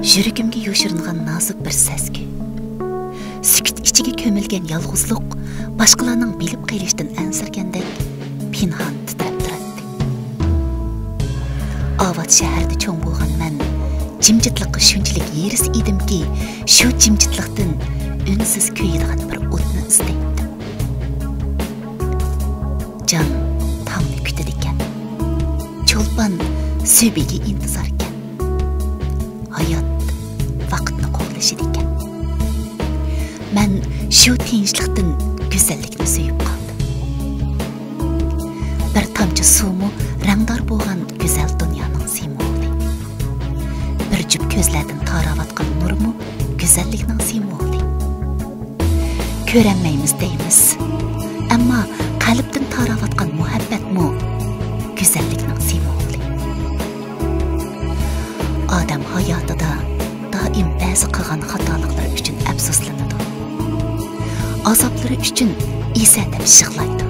Yüragimga yo'shiringan nozik bir sezgi. Sükut ichiga ko'milgan yolg'izlik boshqalarning bilib qolishdan ansirgandek pinhon titrab turadi.Ovat shaharda cho'ng bo'lgan men jimjitlikqa shunchalik yeris edimki, shu jimjitlikdan unsiz kuyadigan bir o'tni izlaydim. Jon tongni kutadi ekan. Cho'lpon subiga intizor ekan. Hayot vaqtni qo'llashidi ekan. Men shu tinchlikdan go'zallikni suyib qoldim. Bir tomchi suvmi rangdor bo'lgan go'zal dunyoning simvoli. Bir jup ko'zlardan taravotgan nurmi go'zallikning simvoli. Ko'ranmaymiz deymiz, ammo qalbdan taravotgan muhabbatmi go'zallikning simvoli. Odam hayotida doim ba'zi qilgan xatoliklar uchun afsuslanadi. Azoblari uchun esatib shig'laydi.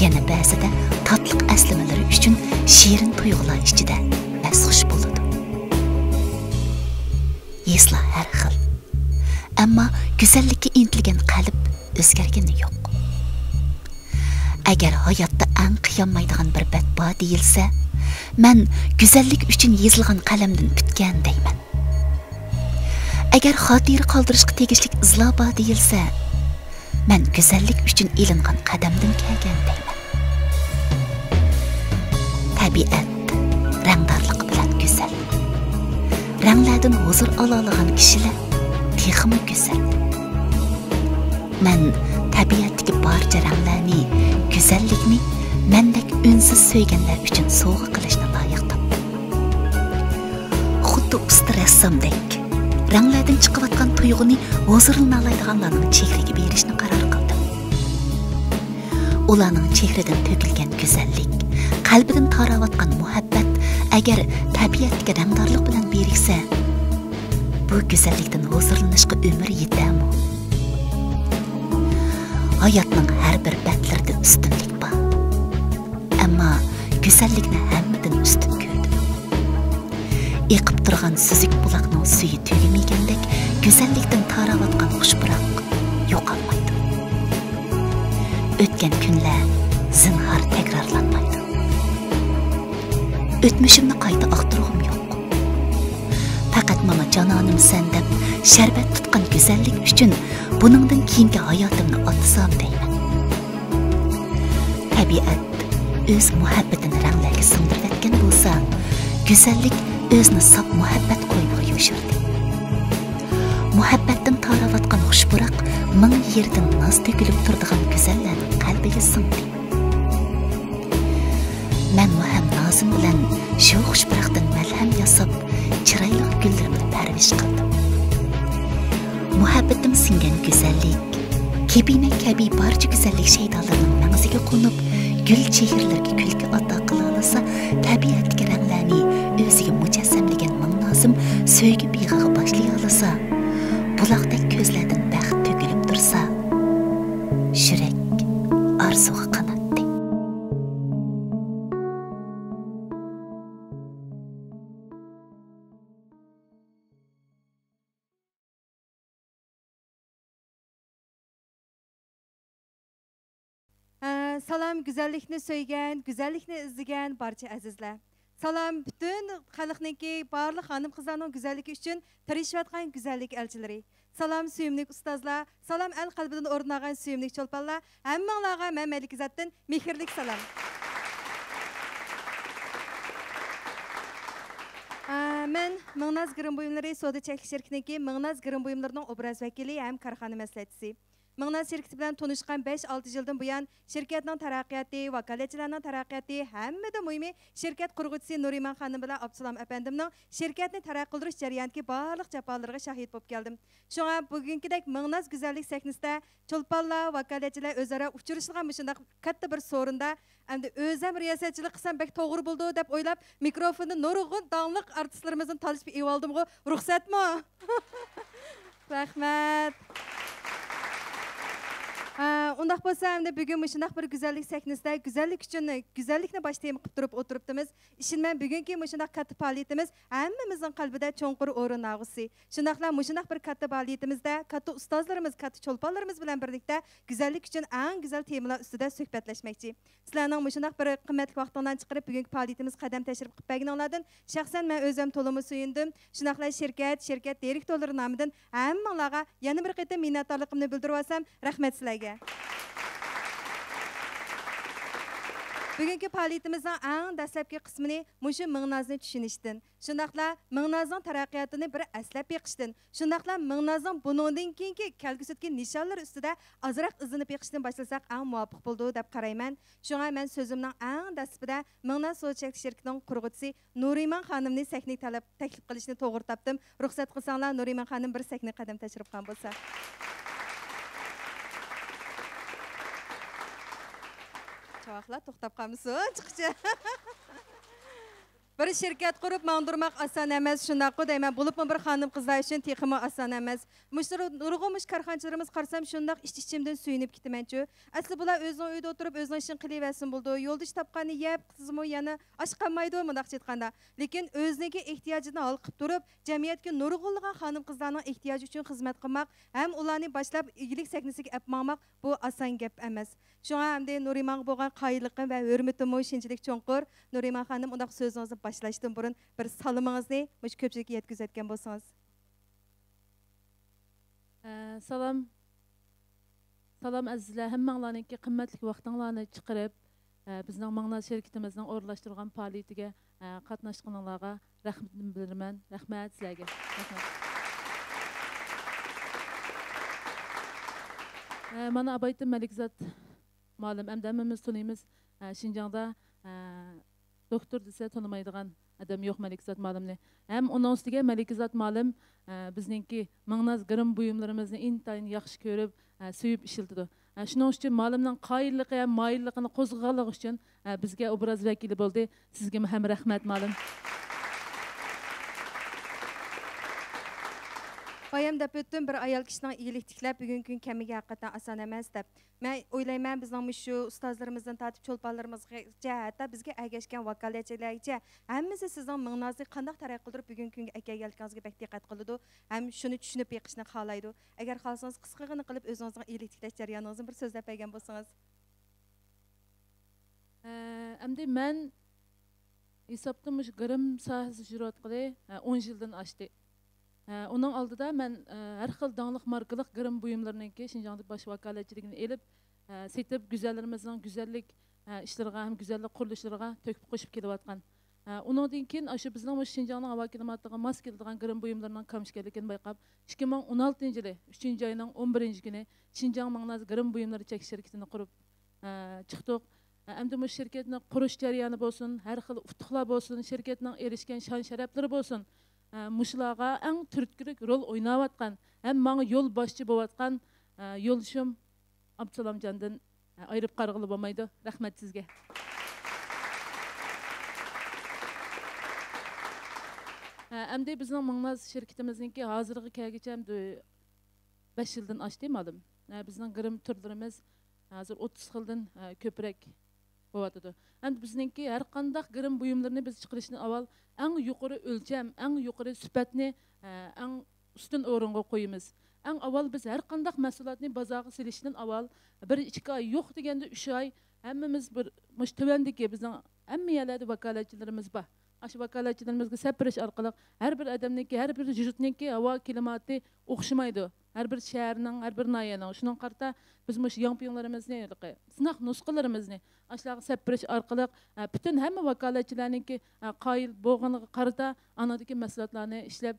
Yana ba'zida tatliq aslamalari uchun shirin tuyg'ular ichida masxush bo'ladi. Eslar har xil. Ammo go'zallikka intilgan qalb o'zgargani yo'q. Agar hayotda eng qiyolmaydigan bir badbo deyilsa, men go'zallik uchun yezilgan qalamdan bitgan deyman. Agar xotira qoldirishga tegishli izlobo deyilsa, men go'zallik uchun ilingan qadamdan kelgan deyman. Tabiat rangdorlik bilan go'zal. Ranglardan huzur oladigan kishilar texmi go'zal. Men tabiatdagi barcha ranglarni, go'zallikni mendek unsiz so'yganlar uchun sovg'a qilishni loyiq topdim. Xuddi usta rassomdek ranglardan chiqayotgan tuyg'uni huzurni oladiganlarning chehriga berishni qaror qildim. Ularning chehridan to'kilgan go'zallik, qalbidan taravotgan muhabbat agar tabiatga rangdorlik bilan beriksa, bu go'zallikdan huzurlanishga umr yetami? Hayotning har bir batlarida ustunlik bor. Ammo go'zallikni hammadan ustun ko'rdim. Eqib turgan suzuk buloqning suyi tugamagandek, go'zallikdan taravotgan xushbiroq yo'qolmaydi. O'tgan kunlar zinhor takrorlanmaydi. O'tmishimni qayta aqtirg'im yo'q. Faqat mana jononim sen deb sharbat tutgan go'zallik uchun buningdan keyingi hayotimni otsam deyman. Tabiat o'z muhabbatini ranglarga singdirib etgan bo'lsa, go'zallik o'zini saf muhabbat qo'yniga yo'shirdi. Muhabbatdan taravotgan xushbiroq ming yerdan noz to'kilib turadigan go'zallarning qalbiga singdi. Men muham nozim bilan shu xushbiroqdan malham yasab, chiroyli gullarimni parvish qildim. Muhabbatim singan go'zallik, kebina kabi barcha go'zallik shaydonlarning mag'ziga qo'nib, gul chehrlarga kulki ato qila olsa, tabiatga ranglarni o'ziga mujassamlagan ming nozim so'ygi beg'ig'i boshlay olsa, buloqdek ko'zlardan baxt to'kilib tursa, yurak orzuga qanotdi. Salam güzellikni söygen, güzellikni izlegen barcha azizlar. Salam bütün xalqniki barliq xanım qizlarning güzellik uchun tirishayotgan güzellik elchileri. Salam suyumlik ustozlar, salam el qalbidan o'rnagan suyumlik cho'lponlar, hammanglarga men Malik Izzatdan mehrlik salam. Men Mingnoz Girim buyumlari savdo cheklik shirkatidagi Mingnoz Girim buyumlarining obraz vakili ham korxona maslahatchisi. Mingnoz şirketi bilan tanışqan 5-6 yıldan buyan şirketning taraqqiyoti, vakolatchilarning taraqqiyoti, hammada muhimi şirket qurg'uvchisi Nuriman xonim bilan Abdusalom efendimning şirketni taraqqiy qildirish jarayonidagi barliq jafolarga shahid bo'lib keldim. Shunga bugünkidek Mingnoz go'zallik sahnasida cho'lponlar, vakolatchilar o'zaro uchrashilgan shunday katta bir so'rinda endi o'zim riyosatchilik qilsam bek to'g'ri bo'ldi deb o'ylab mikrofonni nurg'un donliq artistlarimizdan talishib evoldimku, ruxsatmi? Rahmat. Undaq bolsa, hamda bugun muşundaq bir güzellik sahnesida güzellik üçün güzellikni baş tema qilib turib o'tiribdimiz. Ishonman, bugungi muşundaq katta faoliyatimiz hammamizning qalbida cho'nqur o'rin olg'usi. Shundaqla muşundaq bir katta faoliyatimizda katta ustozlarimiz, katta cho'lponlarimiz bilan birlikda güzellik üçün eng güzel temalar ustida suhbatlashmoqchi. Sizlarning muşundaq bir qimmatli vaqtingdan chiqarib bugungi faoliyatimiz qadam tashrif qilib berganinglardan shaxsan men o'zim to'liq suyundim. Shundaqla shirkat direktorlari nomidan hammanglarga yana bir qatam minnatdorligimni bildirib olsam, rahmat sizlarga. Bugungi faoliyatimizning eng dastlabki qismini mushu Mingnazni tushunishdan, shundaqla Mingnazning taraqqiyotini bir aslab beqishdan, shundaqla Mingnazning buningdan keyingi kelgusidagi nishonlar ustida ozroq izinib beqishdan boshlasak eng muvofiq bo'ldi deb qarayman. Shunga men so'zimning eng dastlabida Mingnaz Sochak shirkatining qurg'uvchisi Nuriman xonimni sahnaga taklif qilishni to'g'ri topdim. Ruxsat qilsanglar, Nuriman xonim bir sahna qadam tashrif qilgan bo'lsa. Çavaqlar to'xtab qolmisin, chiqchi. Bir şirket kurup mandırmak asan emas, şundaqı deyman, bulupmu bir xanım qızlar üçün teximi asan emas. Nurg'umuş karxanchilarimiz qarsam şundaq iç-içimden suyunib kitimanchu. Asli bular o'zining uyda o'tirib o'zining ishini qilaversin bo'ldi. Yo'ldosh topqani yeb, qizimi yana osh qolmaydi mundaq aytganda. Lekin o'ziniki ehtiyojini hal qilib turib, jamiyatga nurg'unlagan xanım qizlarning ehtiyoji uchun xizmat qilmoq, ham ularni boshlab igilik sahnasiga olib bormoq bu oson gap emas. Shunga hamda Nuriman bo'lgan qoyilligim va hurmatimi shunchalik cho'nqur. Nuriman xonim, undaq so'zingizni başlaştım burun bir salımınızı muş köpçülük yetkizetken bolsanız. Salam azizlar, hammanglarninki qimmatli vaqtinglarni chiqarib, bizning Mingnaz şirkatimizning o'rlashtirgan faoliyatiga qatnashganlarga rahmatni bildiraman. Rahmat sizlarga. Mana Abaytın Malikzat ma'lum, hamdamimiz tunaymiz Şinjan'da doktor dese tanımaydigan adam yo'q Malikzat ma'lumni. Hem onun üstüge Malikzat ma'lum bizninki Mingnaz gırım buyumlarimizni intayin yaxshi ko'rib, suyib ishiltidi. Shuning uchun ma'lumning qoyilligi ham moyilligini qo'zg'aligi uchun bizga obraz vakili bo'ldi. Sizga ham rahmat ma'lum. Bayam deb o'tdim, bir ayol kishining iyilik tiklab bugungi kun kamiga haqiqatan oson emas deb. Men o'ylayman, bizning shu ustozlarimizdan tortib cho'lponlarimizgacha, hatto bizga ergashgan vakolatchilargacha hammasi sizning Mingnazni qanday taraqqiy qildirib bugungi kunga kelganingizga bak diqqat qiladi, ham shuni tushunib beqishni xohlaydi. Agar xohlasangiz qisqagina qilib o'zingizning iyilik tiklash jarayoningizni bir so'zlab bergan bo'lsangiz. Endi men hisobda mush g'irim sohasi ijroatqili 10 yildan oshdi. Onun aldıda mən hər xil dağlıq markalıq qırım buyumlarınınki Şinjan'da baş vakaletçiligini elib, setib güzellerimizin güzellik işlərə, hem güzellik quruluşlarına töküb qoşub kelivatqan. Onundan keyin aşı bizning Şinjan'ın hava kilimatlığı mas keldigan qırım buyumlarının kamışkelikini bayqab, 2016 yılı 3. ayının 11. günü Şinjan Mingnaz qırım buyumları çek şirketini qurup çıxdıq. Hem de bu şirketin quruş jarayoni bo'lsin, hər xil utuqlar bo'lsin, şirketin erişken şan şərəfləri bo'lsin. Muşulağa eng türtkülük rol oynayatqan, hem bana yol başçı bolatqan yoluşum Abdusalamjandan ayırıp qarğılı bo'lmaydi. Rahmat sizga. Endi bizning Mingnaz şirketimizningki hozirgi kelgacha 5 yildan oshdi ma'lum. Bizning qirım turlarimiz hozir 30 xildan ko'proq bo'ladı. Endi bizningki har qanday qirım buyumlarini biz chiqarishni avval eng yuqori o'lcham, eng yuqori sifatni eng ustun o'ringa qo'yamiz. Eng avval biz har qanday mahsulotni bozorga silishdan avval 1-2 oy yo'q deganda 3 oy hammamiz bir mush tuvandiki bizning hamma yerlarda vakolatchilarimiz bor. Aşı vakolatchilarimizga sapirish orqali har bir odamniki, har bir yurtniki havo klimati o'xshamaydi. Her bir şehirning, her bir nahiyaning. Şunun qarta biz mush yampiyonlarimizni, sınaq nusqalarimizni aşağı sapirish orqali bütün hamma vakolatchilarniki qoyil bo'lganiga qarata anadagi mahsulotlarni ishlab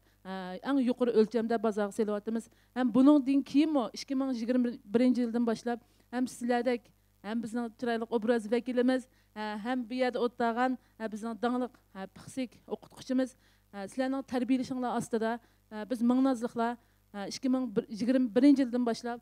eng yuqori o'lchamda bozorga selyapmiz. Ham buningdan keyin 2021 yildan boshlab ham sizlardek hem bizning chiroyli obraz vakilimiz, hem bir yerda o'tgan bizning dangliq pixsik o'qituvchimiz sizlarning tarbiyalashinglar ostida biz Mingnazliklar 2021 yıldan başlap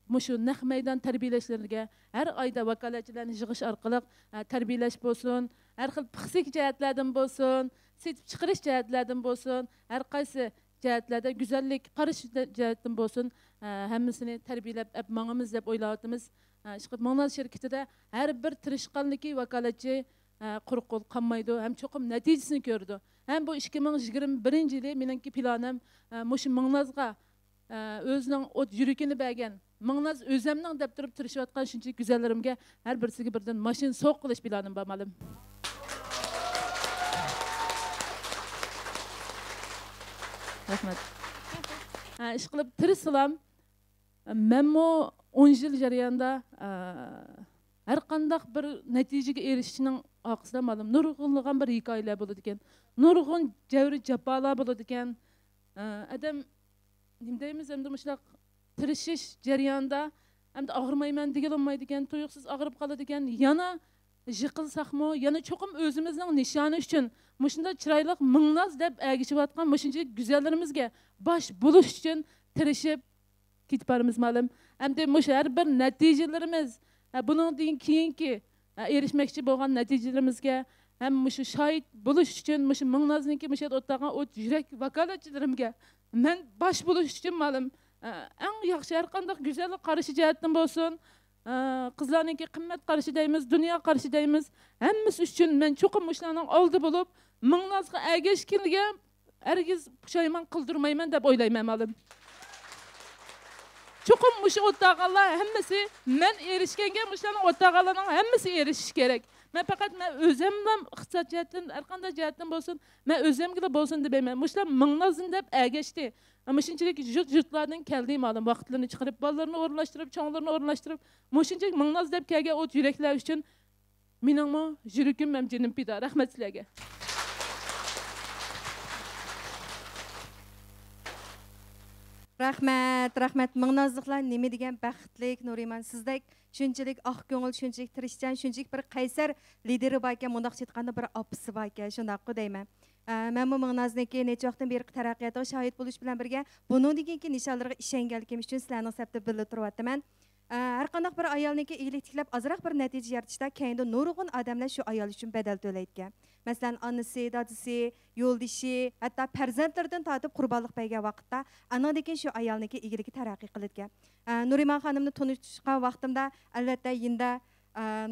muşu naq meydan terbiyeleşlerine her ayda vakaletçilerini yığış arqılıq terbiyeleş bolsun, her xil pixsik cihetlerden bolsun, setip çıkırış cihetlerden bolsun, her qaysı jihatlerde güzellik, qarash jihatdan bo'lsin, hammasini tarbiyalab, mangamiz deb o'ylayapmiz. Manglar şirketida har bir tirishqanligi vakolatchi quruq qo'l qolmaydi, ham cho'qim natijasini ko'rdi. Ham bu 2021-yili meningki planim mushu Manglazga o'zining o't yuragini bergan, Manglaz o'zimning deb turib tirishayotgan shuncha go'zallarimga har birisiga birdan mashina so'q qilish planim bor ma'lum. Rahmat. İş qilib tirishsam, menmo 10 yil jarayonida har qanday bir natijaga erishishning orqasida ma'lum nurg'unlagan bir hikoyalar bo'ladi ekan. Nurg'un javri jafolar bo'ladi ekan. Adam nima deymiz, endi mushlar tirishish jarayonida endi og'rimayman degan olmaydi ekan, tuyuqsiz og'rib qoladi ekan. Yana yiqilsaqmi, yana cho'qim o'zimizning nishoni uchun mushunda chiroyli Manglaz deb agishayotgan mushuncha go'zallarimizga bosh bo'lish uchun tirishib ketib boramiz ma'lum. Endi mush har bir natijalarimiz, bundan keyingi erishmoqchi bo'lgan natijalarimizga ham mushu shohid bo'lish uchun mushu Manglazniki mushu o'tgan o't yurak vakolatchilarimga men bosh bo'lish uchun ma'lum eng yaxshi har qanday go'zal qarashi jihatdan bo'lsin, qizlarningki qimmat qarashi deymiz, dunyo qarashi deymiz, hammasi uchun men cho'qim mushlarning oldi bo'lib Manglazga agashkinga hargiz pushaymon qildirmayman deb o'ylayman ma'lum. Çoxum muşu o'tağanlar hammasi men erishganga muşlarning o'tağanlarning hammasi erishish kerak. Men faqat men o'zimdan iqtisod jihatdan, har qanday jihatdan bo'lsin, men o'zimga bo'lsin demayman. Muşlar Manglazın deb agashdi. Ama shunchalik yurtlardan keldi ma'lum vaqtlarini chiqarib, bolalarni o'rinlashtirib, cho'nglarni o'rinlashtirib, mushunchalik Manglaz deb kelgan o't yuraklar uchun meningmi yuragim ham jinim pida. Rahmat sizlarga. Rahmat. Manglazlıqlar nima degan baxtlik Nuriman, sizdek shunchalik oq ko'ngil, shunchalik tirishchan, shunchalik bir qaysar lideri bor ekan, mundaq aytganda bir opisi bor ekan, shundaq deyman. Men bu Manglazniki necha vaqtdan beri taraqqiyotga shohid bo'lish bilan birga buningdagi nishonlarga ishonganligim uchun sizlarning sabda birga turyapman. Har qanday bir ayolniki iyilik tiklab azroq bir natija yaratishda keyinda nurg'un odamlar shu ayol uchun badal to'laydi. Masalan, onasi, dadisi, yo'ldishi, hatto farzandlaridan tortib qurbonlik bergan vaqtda anadagi shu ayolniki iyiligi taraqqiy qiladi. Nuriman xonimni tanishgan vaqtimda albatta yinda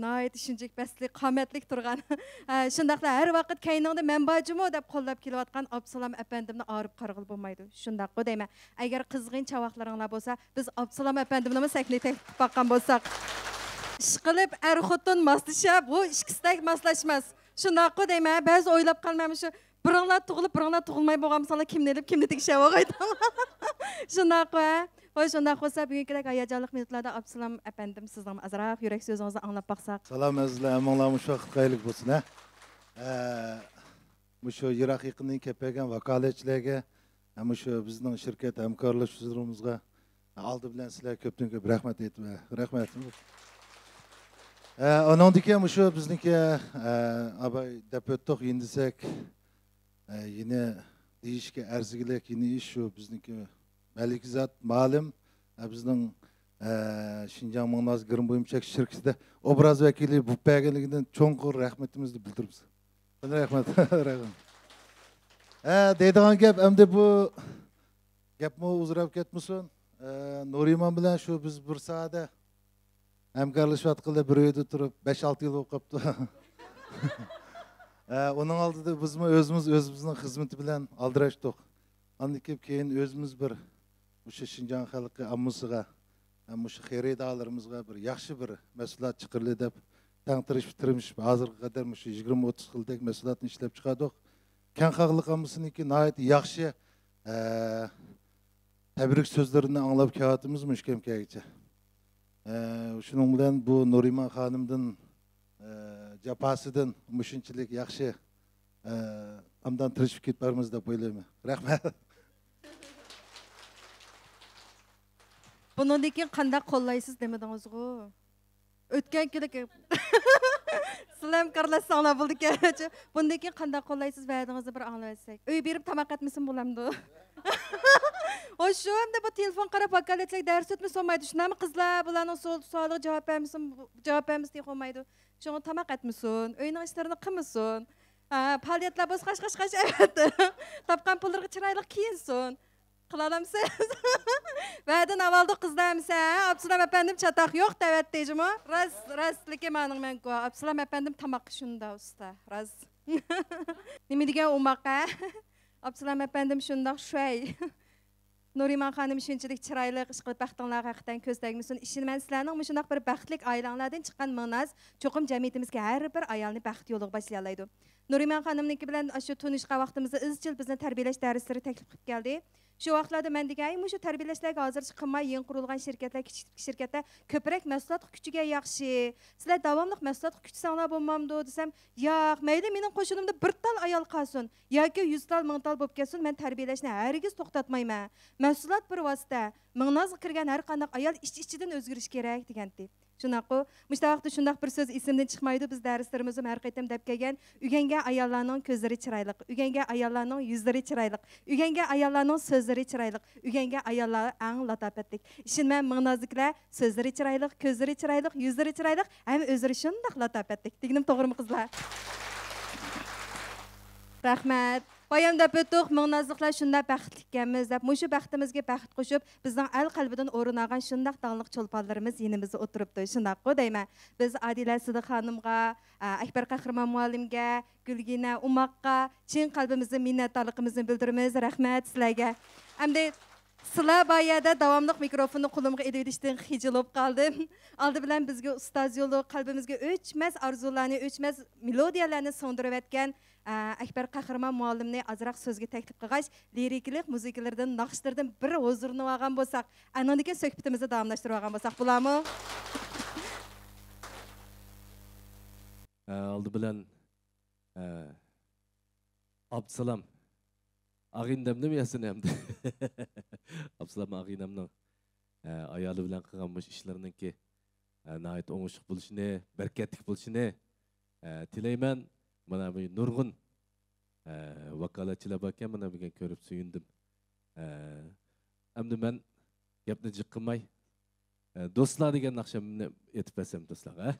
nayet shunchalik basli qomatlik turgan. Shundaqla har vaqt kayningda manbajimo deb qo'llab kelayotgan Absalom apandimni orib qarg'il bo'lmaydi. Shundaq deyman. Agar qizg'in chavoqlaringlar bo'lsa, biz Absalom apandimni sakni tekib baqqan bo'lsak, ishqilib xotin moslashib, bu ikkisidek moslashmas. Shundaq deyman. Ba'zi o'ylab qolmayman shu biringlar tug'ilib, biringlar tug'ilmay bo'lgan misollar kimni elib, kimni tekishib o'g'aydi. Shundaq Hoş, shunday bo'lsa, bugungi hayajonli minutlarda Absalom apandim sizning azroq yurak so'zingizni anglab baqsaq. Salom azizlar, amanglar shu vaqt qaylik bo'lsin, ha. Shu yiroq yaqindan kelgan vakolatchilarga, shu bizning shirkat hamkorlashurimizga oldi bilan sizlar ko'pdan ko'p rahmat aytman. Rahmat. Ondan shu bizniki abay deb o'tdik, yendisak yine deyishga arzigilik yine ish shu bizniki Malikzat ma'lum bizning Şinjan Manglaz Gırım Buyumçak şirketida obraz vakili bu berganligidan cho'nqur rahmatimizni bildiramiz. Rahmat. Deydigan gap endi bu gapmi uzrab ketmasin. Nuriman bilan shu biz bir soatda hamkorlashayotganda bir uyda turib 5-6 yil o'qibdi. Onun oldida bizmi o'zimizning xizmati bilan aldirashdik. Andan keyin o'zimiz bir Muşu Şinjan xalqi ammusiga, muşu xeridalarimizga bir yaxshi bir mas'uliyat chiqirli deb taqtirish bitirmish. Hozirga qadar muşu 20-30 yildek mas'uliyatni ishlab chiqardik. Kan xalq ammusiniki nihoyat yaxshi tabrik so'zlarini anglab kelyapmiz mushkamkagicha. Shuning bilan bu Nuriman xonimdan jafosidan mushunchalik yaxshi amdan tirishib ketbarmiz deb o'ylayman. Rahmat. Bundan keyin qanday qo'llaysiz demadingiz-ku? O'tgan kuni sizlar qarlasanglar bo'ldi-ku. Bundan keyin qanday qo'llaysiz va'dingizni bir anglab etsak. Uy berib tamoq etmisin bo'lamdi. O shu hamda bu telefon qarab vakolatlik dars o'tmasa olmaydi. Shunami qizlar bularning savoliga javob bermisin, javob bermisin deya olmaydi. Shunga tamoq etmisin, uyning ishlarini qilmasin. Paliyatlar boz kaç. Evet. Tapkan pullarga çıraylık kiyinsin. Kılalamsınız. Verden avaldı kızlarımsa. Absulam efendim çatak yok davet diyeceğim o. Raz likim anın men ko. Absulam efendim tamak şunda usta. Raz. Nimi digen umakka. Absulam efendim şunda şuay. Nuriman xanım şunçilik çıraylık iş qilib baxtыңlarga haqiqatan ko'z tegmisin. İşin men sizlarning mushundoq bir baxtlik oilanglardan chiqqan Mingnoz cho'qim jamiyatimizga har bir ayolni baxt yo'liga boshlayolaydi. Nuriman xanımniki bilan shu tunishgan vaqtimizda izchil bizni tarbiyalash darslari taklif qilib keldi. Shu vaqtlarda men degan, shu tarbiyalashlarga hozircha qilmay yeni qurilgan shirkatlar, kichik shirkatlar ko'proq mahsulot kuchiga yaxshi. Sizlar davomli mahsulot kuchsanglar bo'lmamdi desam, yo'q, mayli mening qo'shinimda bir tal ayol qolsin yoki 100 tal, 1000 tal bo'lib kelsin, men tarbiyalashni hargiz to'xtatmayman. Mahsulot bir vosita. Mingnozga kirgan har qanday ayol ichidan o'zgarish kerak degandi. Shunaqo, mushta vaqtda shundoq bir so'z esimdan chiqmaydi. Biz darslarimizni har qaytam deb kelgan, uygangan ayollarning ko'zlari chiroyli, uygangan ayollarning yuzlari chiroyli, uygangan ayollarning so'zlari chiroyli, uygangan ayollar eng latofatli. Shin men Mingnozliklar so'zlari chiroyli, ko'zlari chiroyli, yuzlari chiroyli, ham o'zlari shundoq latofatli. Deganim to'g'rimi qizlar? Rahmat. Bayam deb o'tdik, Mingnozliklar shunda baxtli ekanmiz deb, mushu baxtimizga baxt qo'shib, bizning al qalbidan o'rin olgan shundoq dangliq cho'lponlarimiz yinimizda o'tiribdi. Shundaqo deyman. Biz Adila Sidiq xonimga, Akbar Qahramon muallimga, Gulgina Umoqqa chin qalbimizdan minnatdorligimizni bildiramiz. Rahmat sizlarga. Hamda sizlar bayada davomli mikrofonni qo'limga elishdan xijilib qoldim. Oldi bilan bizga ustoz yo'li qalbimizga o'chmas orzularni, o'chmas melodiyalarni so'ndirib etgan Akbar Qahramon muallimni azroq so'zga taklif qilgach, lirikalik musiqalardan, naqshlardan bir huzurni olgan bo'lsak, anandagi suhbatimizni davomlashtirib olgan bo'lsak bo'ladimi? Oldi bilan Abdusalam Ağindamni yasin hamdi. Abdusalam Ağindamning ayoli bilan qilgan bu ishlariniki nihoyat o'ng'ishli bo'lishini, barkatli bo'lishini tilayman. Mana bu nurg'un vakolatchilar borkan, mana bugun ko'rib suyundim. Endi men gapni jiq qilmay, do'stlar degan naqshamni aytib bersam do'stlar, ha?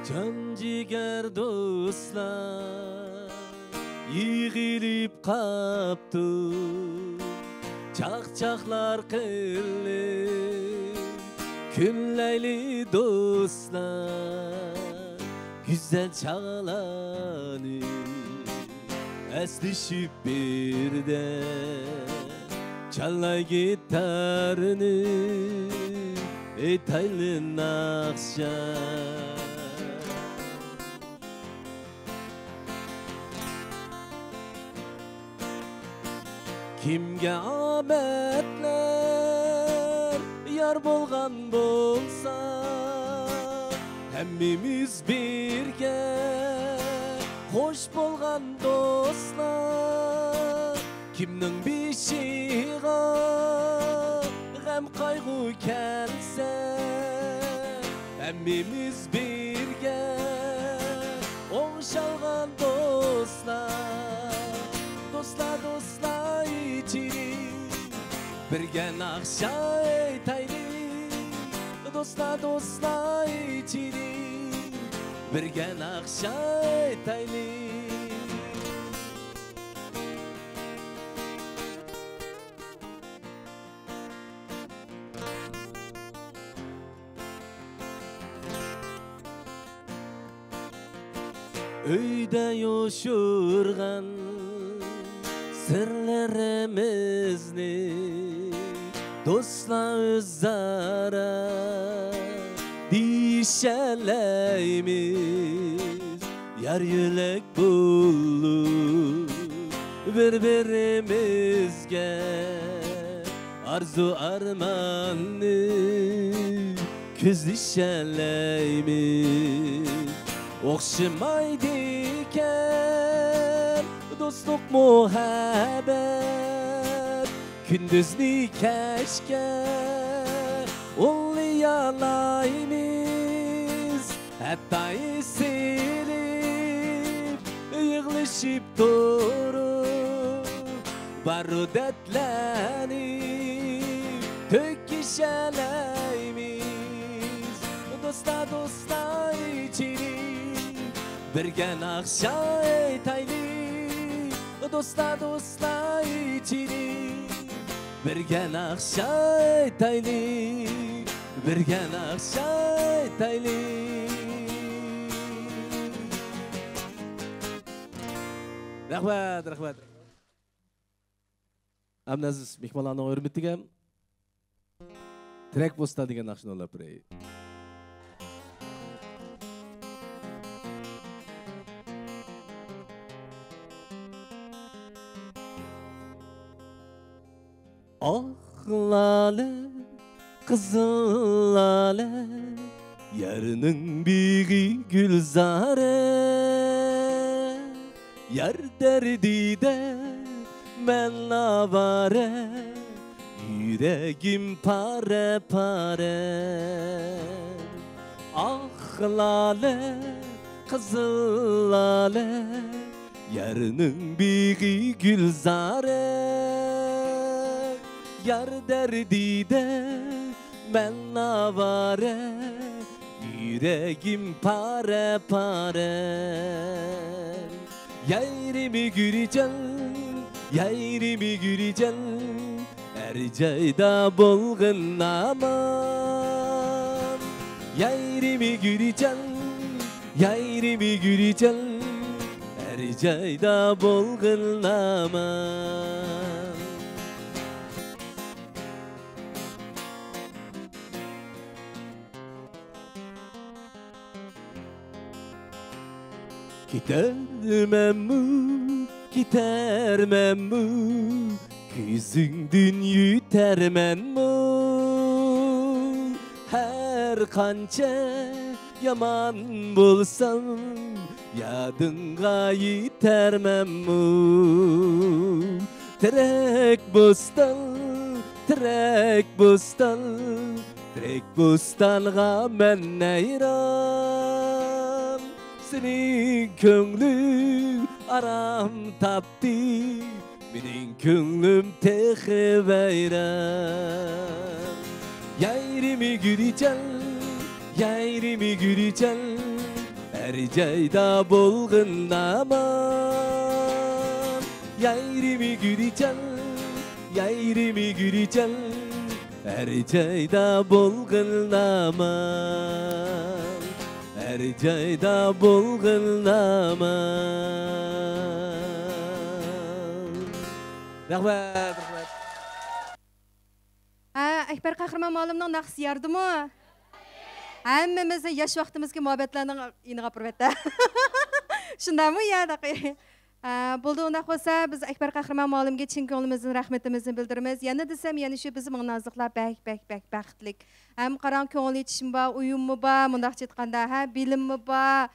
Can ciger dostlar yığılıp kaptı, çakçaklar kılır, külleyli dostlar güzel çağlanır, eslişip birden çalay gitarını, etaylı nakşa. Kimge ametler yar bolgan bolsa, hemmimiz birge hoş bolgan dostlar. Kimning beshiga g'am qayg'u kelsa, hemmimiz birge o'xshalgan dostlar. Dostlar içiri birge naqsha aytaylik. Dostlar içiri birge naqsha aytaylik. Öyde yoşurgan sırlarımızı dostlar özara dişeleyimiz. Yar yürek bulup birbirimizge arzu armanı küz dişeleyimiz. Okşamaydiken dostluk muhabbet, Gündüzni keşke ullayalaymiz. Hatta silip yığılışıp durup barudetlenip tökişeleymiz. Dosta içini birgen akşa etayli. Dosta içini birgen akşa etayli. Birgen akşa etayli. Rahmat. Amnaz mehmonlarning hurmatiga Trek Posta degan naqshni olib beray. Ah lale, kızıl lale, yarının biri gülzare. Yar derdi de men avare, yüreğim pare pare. Ah lale, kızıl lale, yarının biri gülzare. Yar derdi de men avare, yüreğim pare pare. Yayrimi güricel, ercayda bolğun aman. Yayrimi güricel, ercayda bolğun aman. Gidermem mi, küzündün yütermen mi? Her kança yaman bulsam, yadınga yitermem mi? Trek bostalga men neyran. Senin könlün aram taptı, benim könlüm tehe veyran. Yayrimi güricel, ercayda bolğun aman. Yayrimi güricel, ercayda bolğun aman. Ercayda bolğun aman. Rahmat. Akbar Qahramon muallimning naqsi yardımı. Hammamizni yosh vaqtimizga muhabbatlarning iniga purvatda. Shundaymi ya daqi? Bo'ldi unda bo'lsa biz Akbar Qahramon muallimga chin ko'nglimizdan rahmatimizni bildiramiz. Yana desam, yana shu bizim nozliqlar bak baxtlik. Ham qarang ko'ngil yetishim bor, uyummi bor, mundaq aytganda, bilimmi bor,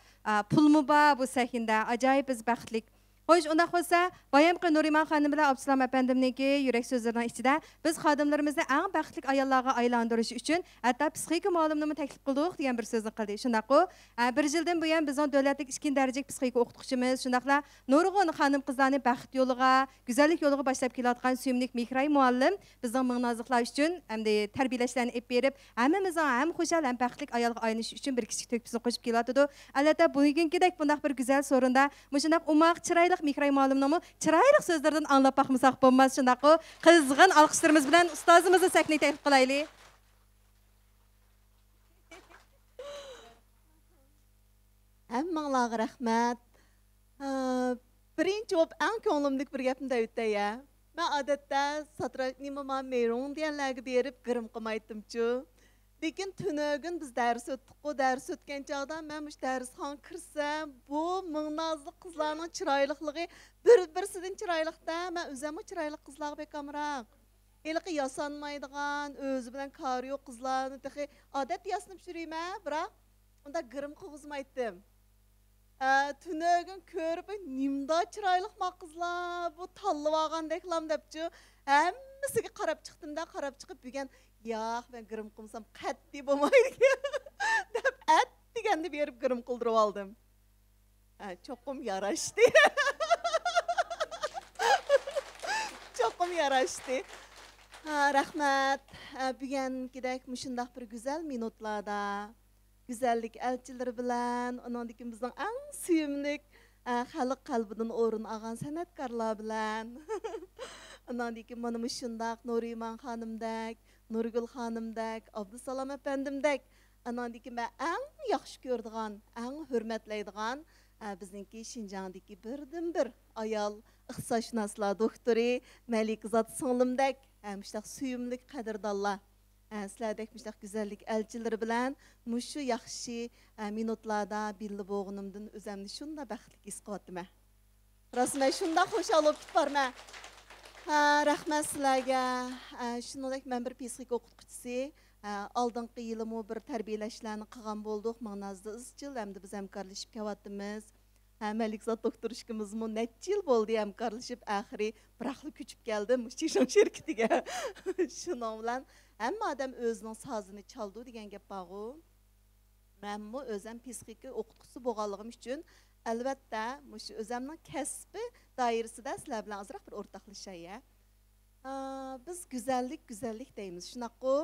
pulmi bor bu sahinda. Ajoyib biz baxtlik. Xo'sh, unda bo'lsa, Bayamqi Nuriman xonim bilan Abdusalom apandimniki yurak so'zlarining ichida biz xodimlarimizni eng baxtli ayollarga aylantirish uchun hatto psixika muallimni taklif qildik degan bir so'zni qildi. Shundaqo, bir yildan buyon bizning davlatlik 2 darajalik psixika o'qituvchimiz, shundaqla nurg'un xonim qizlarni baxt yo'liga, go'zallik yo'liga boshlab kelayotgan suyimlik Mihray muallim bizning ming'nozliqlar uchun hamda tarbiyalashlarni ep berib, hammamizning ham xushal ham baxtli ayolga aylanish uchun bir kichik to'kpisini qo'shib kelayotdi. Albatta, bugünkidek bundaq bir go'zal so'rinda, mushundaq umoq chiroyli Mihray muallimning chiroyli so'zlaridan anglab baqmasak bo'lmas. Shundaqo, qizg'in alqishlarimiz bilan ustozimizni sahnaga taklif qilaylik. Hammanglarga rahmat. Birinchi bo'lib eng ko'nglimdagi bir gapni aytay ya. Men odatda satrajnima meron deganlarga berib girim qilmaydim-chu. Lekin tunogin biz dars o'tdik, dars o'tgan chog'da men mush darsxon kirsam, bu ming'nozli qizlarning chiroyliligi bir-birsidan chiroyliqda, men o'zim chiroyli qizlarga bekamroq. Eliqi yasanmaydigan, o'zi bilan kari yo'q qizlarni texi odat yasanib yurayman, biroq unda girim qilg'izmaydim. Tunogin ko'rib, nimda chiroyli qizlar, bu tanlab olgandeklam debchi, hammasiga qarab chiqdim-da, qarab chiqib bugan, "Yo'q, men grim qilsam qat'iy bo'lmaydi" deb at deganda berib grim qildirib oldim. Cho'qim yarashdi. Cho'qim yarashdi. Rahmat. Bugünkidek mushundaq bir güzel minutlarda güzellik elçileri bilan, onundan bizning eng suyimlik xalq qalbidan o'rin olgan san'atkorlar bilan, onundan mana mushundaq Nuriman xonimdek, Nurgul xonimdek, Abdusalom efendimdek, onundan men eng yaxshi ko'radigan, eng hurmatlaydigan bizningki Şinjandagi birdan-bir ayol iqtisodshunaslar doktori Malikzod singlimdek, mushtaq suyimlik qadrdonlar, sizlardek mushtaq go'zallik elchileri bilan mushu yaxshi minutlarda birga bo'lganimdan o'zimni shunda baxtli his qilyapman. Rasman shunda xushal bo'lib borman. Rahmat sizlarga. Shuningdek men bir psixik o'qituvchisi, oldingi yilimi bir tarbiyalashlarni qilgan bo'ldik. Ma'nozda izchil hamda biz hamkorlashib kelyapmiz. Malikzod doktor ishimizmi necha yil bo'ldi hamkorlashib, oxiri biraqli ko'chib keldim Shishon shirkatiga. Shuning bilan hamma odam o'zining sozini chaldi degan gap bor-ku. Menmi o'zim psixik o'qituvchisi bo'lganligim uchun albatta mushu o'zimning kasbi doirasida sizlar bilan ozroq bir o'rtoqlashay. Biz güzellik deymiz, shunaqa.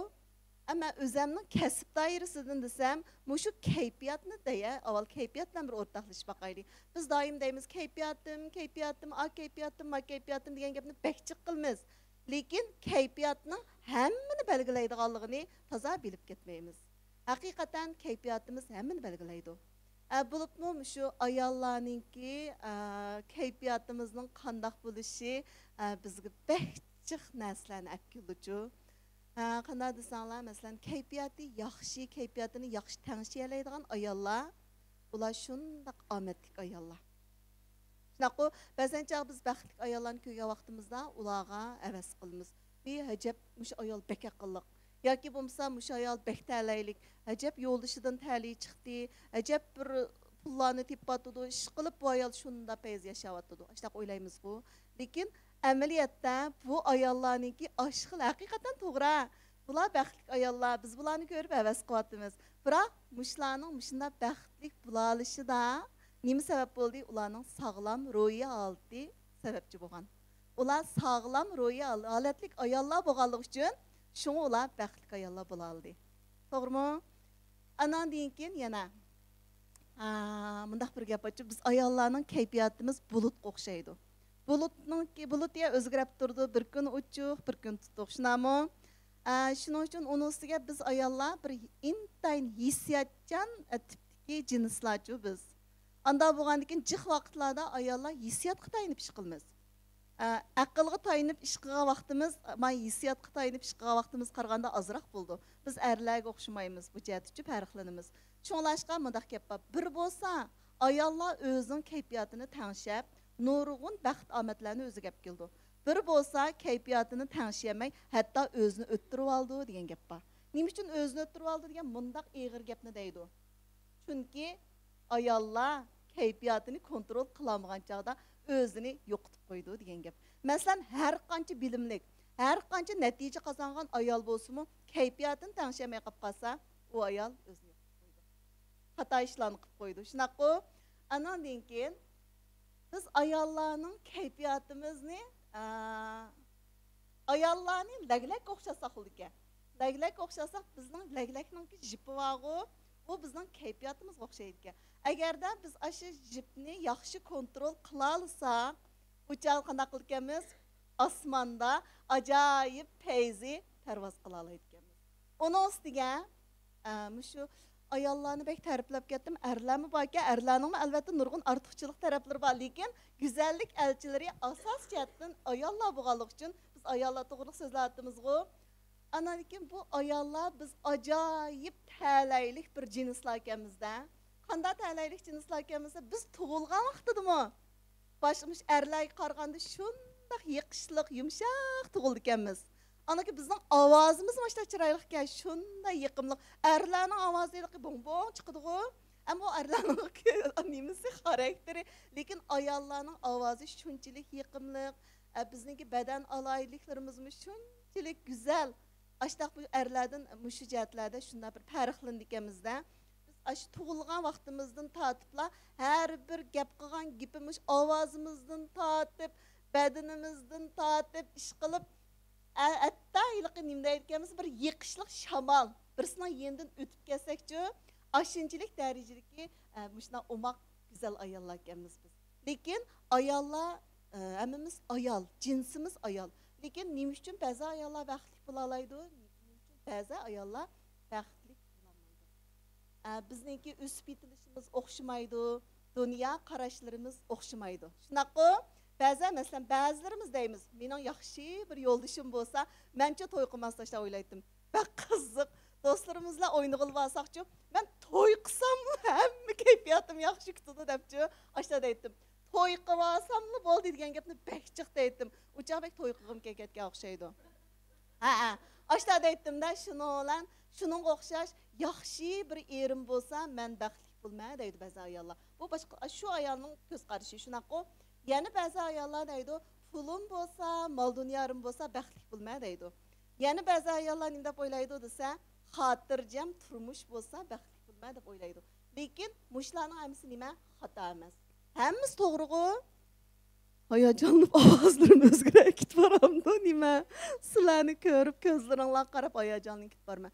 Ama o'zimning kasb doirasidan desam, mushu kayfiyatni deya, avval kayfiyat bilan bir o'rtoqlashib baqaylik. Biz doim deymiz kayfiyatim, kayfiyatim degan gapni bekchiq qilamiz. Lekin kayfiyatning hammani belgilaydiganligini toza bilib ketmaymiz. Haqiqatan kayfiyatimiz hammani belgilaydi. Bulupmu shu ayollarningki kayfiyatimizning qandoq bo'lishi bizga bekchiq narsalarni akiluvchi. Qanday desanglar, masalan, kayfiyatini yaxshi tanishlaydigan ayollar, ular shundoq omadli ayollar. Shunaqa, ba'zan biz baxtli ayollarni ko'rgan vaqtimizda ularga havas qilamiz. Bir hajab mush ayol bek aqilliq yoki bo'lmasa mush ayol bek ta'laylik, hajab yo'ldishidan ta'li chiqdi, hajab bir pullarni tepatdi, ish qilib bu ayol shunda payz yashayapti. Shunaqa o'ylaymiz bu. Lekin amaliyotda bu ayollarningki aşkı haqiqatan to'g'ri. Bular baxtli ayollar, biz bularni ko'rib havas qilyapmiz. Biroq mushlarning mushunda baxtli bo'lishida nima sabab bo'ldi? Ularning sog'lom ruhiy holati sababchi bo'lgan. Ular sog'lom ruhiy holatlik ayollar bo'lganligi uchun shunga ular baxtli ayollar bo'la oldi. To'g'rimi? Andan keyin yana bundaq bir gap aytib, biz ayollarning kayfiyatimiz bulutga o'xshaydi. Bulut ya o'zgarib turdi, bir kun uchuq, bir kun tutuq. Shunami? Shuning uchun uning ustiga biz ayollar bir intayin hissiyatchan tipdagi jinslarchu biz. Anda bo'lgandan keyin jiq vaqtlarda ayollar hissiyatga tayinib ish qilamiz. Aqlga tayinib ish qilgan vaqtimiz, hissiyatga tayinib ish qilgan vaqtimiz qaraganda ozroq bo'ldi. Biz erlarga o'xshamaymiz, bu jihatda farqlanamiz. Shunlashqa mundaq gap bor. Bir bo'lsa, ayollar o'zining kayfiyatini tanishib, nurg'un baxt omadlarni o'ziga olib keldi. Bir bo'lsa kayfiyatini tanishmay, hatto o'zini o'ttirib oldi degan gap bor. Nima uchun o'zini o'ttirib oldi degan mundaq og'ir gapni deydi. Chunki ayollar kayfiyatini kontrol qila olmagan chog'da o'zini yo'qotib qo'ydi degan gap. Masalan, har qancha bilimlik, har qancha natija qozongan ayol bo'lsa-mu, kayfiyatini tanishmay qolib qolsa, u ayol o'zini yo'qotib qo'ydi. Xato ishlarni qilib qo'ydi. Shunaqa, andan keyin biz ayollarning kayfiyatimizni ayollarning laglak o'xshasak ekan. Laglak o'xshasak bizning laglakning jipi bor-ku, bu bizning kayfiyatimizga o'xshaydi ekan. Agarda biz aşı jipni yaxshi kontrol qila olsak, uçal qanday qilganmiz? Osmonda ajoyib payzi parvoz qila oladiganmiz. Uning ustiga shu ayollarni bek ta'riflab ketdim. Erlarmi borki, erlarning albatta nurg'un ortiqchilik taraflari bor, lekin go'zallik elchilari asos jihatdan ayollar bo'lganligi uchun biz ayollar to'g'ri so'zlayapmiz-ku. Analikin bu ayollar biz ajoyib ta'laylik bir jinslar ekanmizda. Qanday ta'laylik jinslar ekanmizda biz tug'ilgan vaqtidami? Başlamış erlarga qaraganda shunday yiqishliq, yumshoq tug'ildi ekanmiz. Anaki bizning ovozimiz mana shunday chiroyli ekan, shunday yiqimli. Erlarning ovoziga bong-bong chiqadi-ku. Ammo erlarning nimasi xarakteri, lekin ayollarning ovozi shunchalik yiqimli, bizniki beden alaylıklarımızmış şunçilik güzel. Aştaq bu erlerden müşü cihetlerde şunda bir farqlandıkımızda biz aşı tuğulgan vaxtımızdan tatıpla her bir gap qılgan gipimiz avazımızdan tatıp bedenimizden tatıp iş qılıp hatta yılqı nimdeylikimiz bir yıqışlıq şamal birisinin yeniden ötüp kelsek aşıncılık derecedeki müşuna umaq güzel ayallar gelmiz biz. Lekin ayallar hemimiz ayal, cinsimiz ayal. Lekin nima uchun ba'zi ayollar baxtli bo'la oladi, nima uchun ba'zi ayollar baxtli bo'la olmaydi. Bizningki o'sib yetilishimiz o'xshamaydi, dunyo qarashlarimiz o'xshamaydi. Shunaqo, ba'zan masalan ba'zilarimiz deymiz, mening yaxshi bir yo'ldishim bo'lsa, mencha to'y qilmasdan tashlab o'ylaydim. Va qiziq, do'stlarimizla o'yini qilib olsaqchi, men to'y qilsam hamma kayfiyatim yaxshi ketadi debchi, ashta deydim. To'y qilvasammi bo'ldi degan gapni bekchiq deydim. Uchoqbek to'y qilgim kelganga o'xshaydi. Ashta deydimda shuning o'xshash yaxshi bir erim bo'lsa, men baxtli bo'lmay deydi ba'zi ayollar. Bu boshqa shu ayolning ko'z qarashi shunaqa. Yana ba'zi ayollar deydi, pulim bo'lsa, mol dunyorim bo'lsa baxtli bo'lmay deydi. Yana ba'zi ayollar nima deb o'ylaydi desa, xotirjam turmush bo'lsa baxtli bo'lmay deb o'ylaydi. Lekin mushlarning hammasi nima? Xato emas. Hammasi to'g'ri-ku. Hayajonlanib ovozlarim o'zgarib ketib boramdi nima? Sizlarni ko'rib ko'zlaringlar qarab hayajonlanib ketib borman.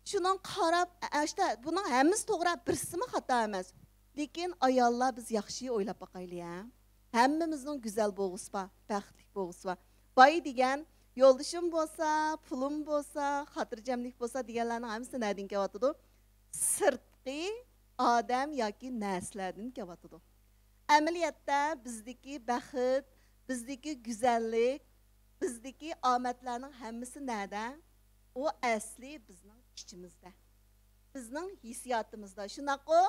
Shundan qarab, ashta buning hammasi to'g'ri, birisimi xato emas. Lekin ayollar biz yaxshi o'ylab boqaylik-a. Hammamizning go'zal bo'lg'usi bor, baxtli bo'lg'usi bor. Boy degan yo'ldishim bo'lsa, pulim bo'lsa, xotirjamlik bo'lsa deganlarning hammasi neden kelyotdi? Sirtqi odam yoki narsalardan kelyotdi. Amaliyotda bizdagi baxt, bizdagi go'zallik, bizdagi omadlarning hammasi nada? O asli bizning ichimizda. Bizning hissiyotimizda. Shunaqa,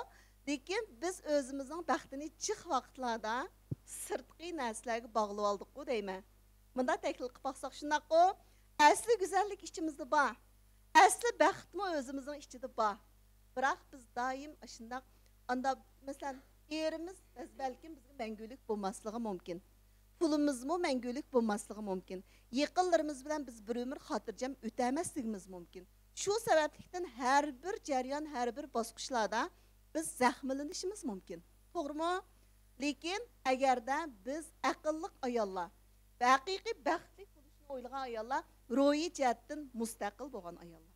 lekin biz o'zimizning baxtini chiq vaqtlarda sirtqi narsalarga bog'lab oldik-ku deyman. Bunda taklif qilib baqsaq shunaqa, asli go'zallik ichimizda bor. Asli baxtmi o'zimizning ichida bor. Biroq biz doim shunday anda masalan erimiz balkim bizga mangulik bo'lmasligi mumkin. Pulumizmi mangulik bo'lmasligi mumkin. Yaqinlarimiz bilan biz bir umr xotirjam o'tamasligimiz mumkin. Shu sabablikdan har bir jarayon, har bir bosqichlarda biz zaxmlanishimiz mumkin. To'g'rimi? Lekin agarda biz aqlli ayollar va haqiqiy baxtli bo'lishni o'ylagan ayollar ro'yi jihatdan mustaqil bo'lgan ayollar.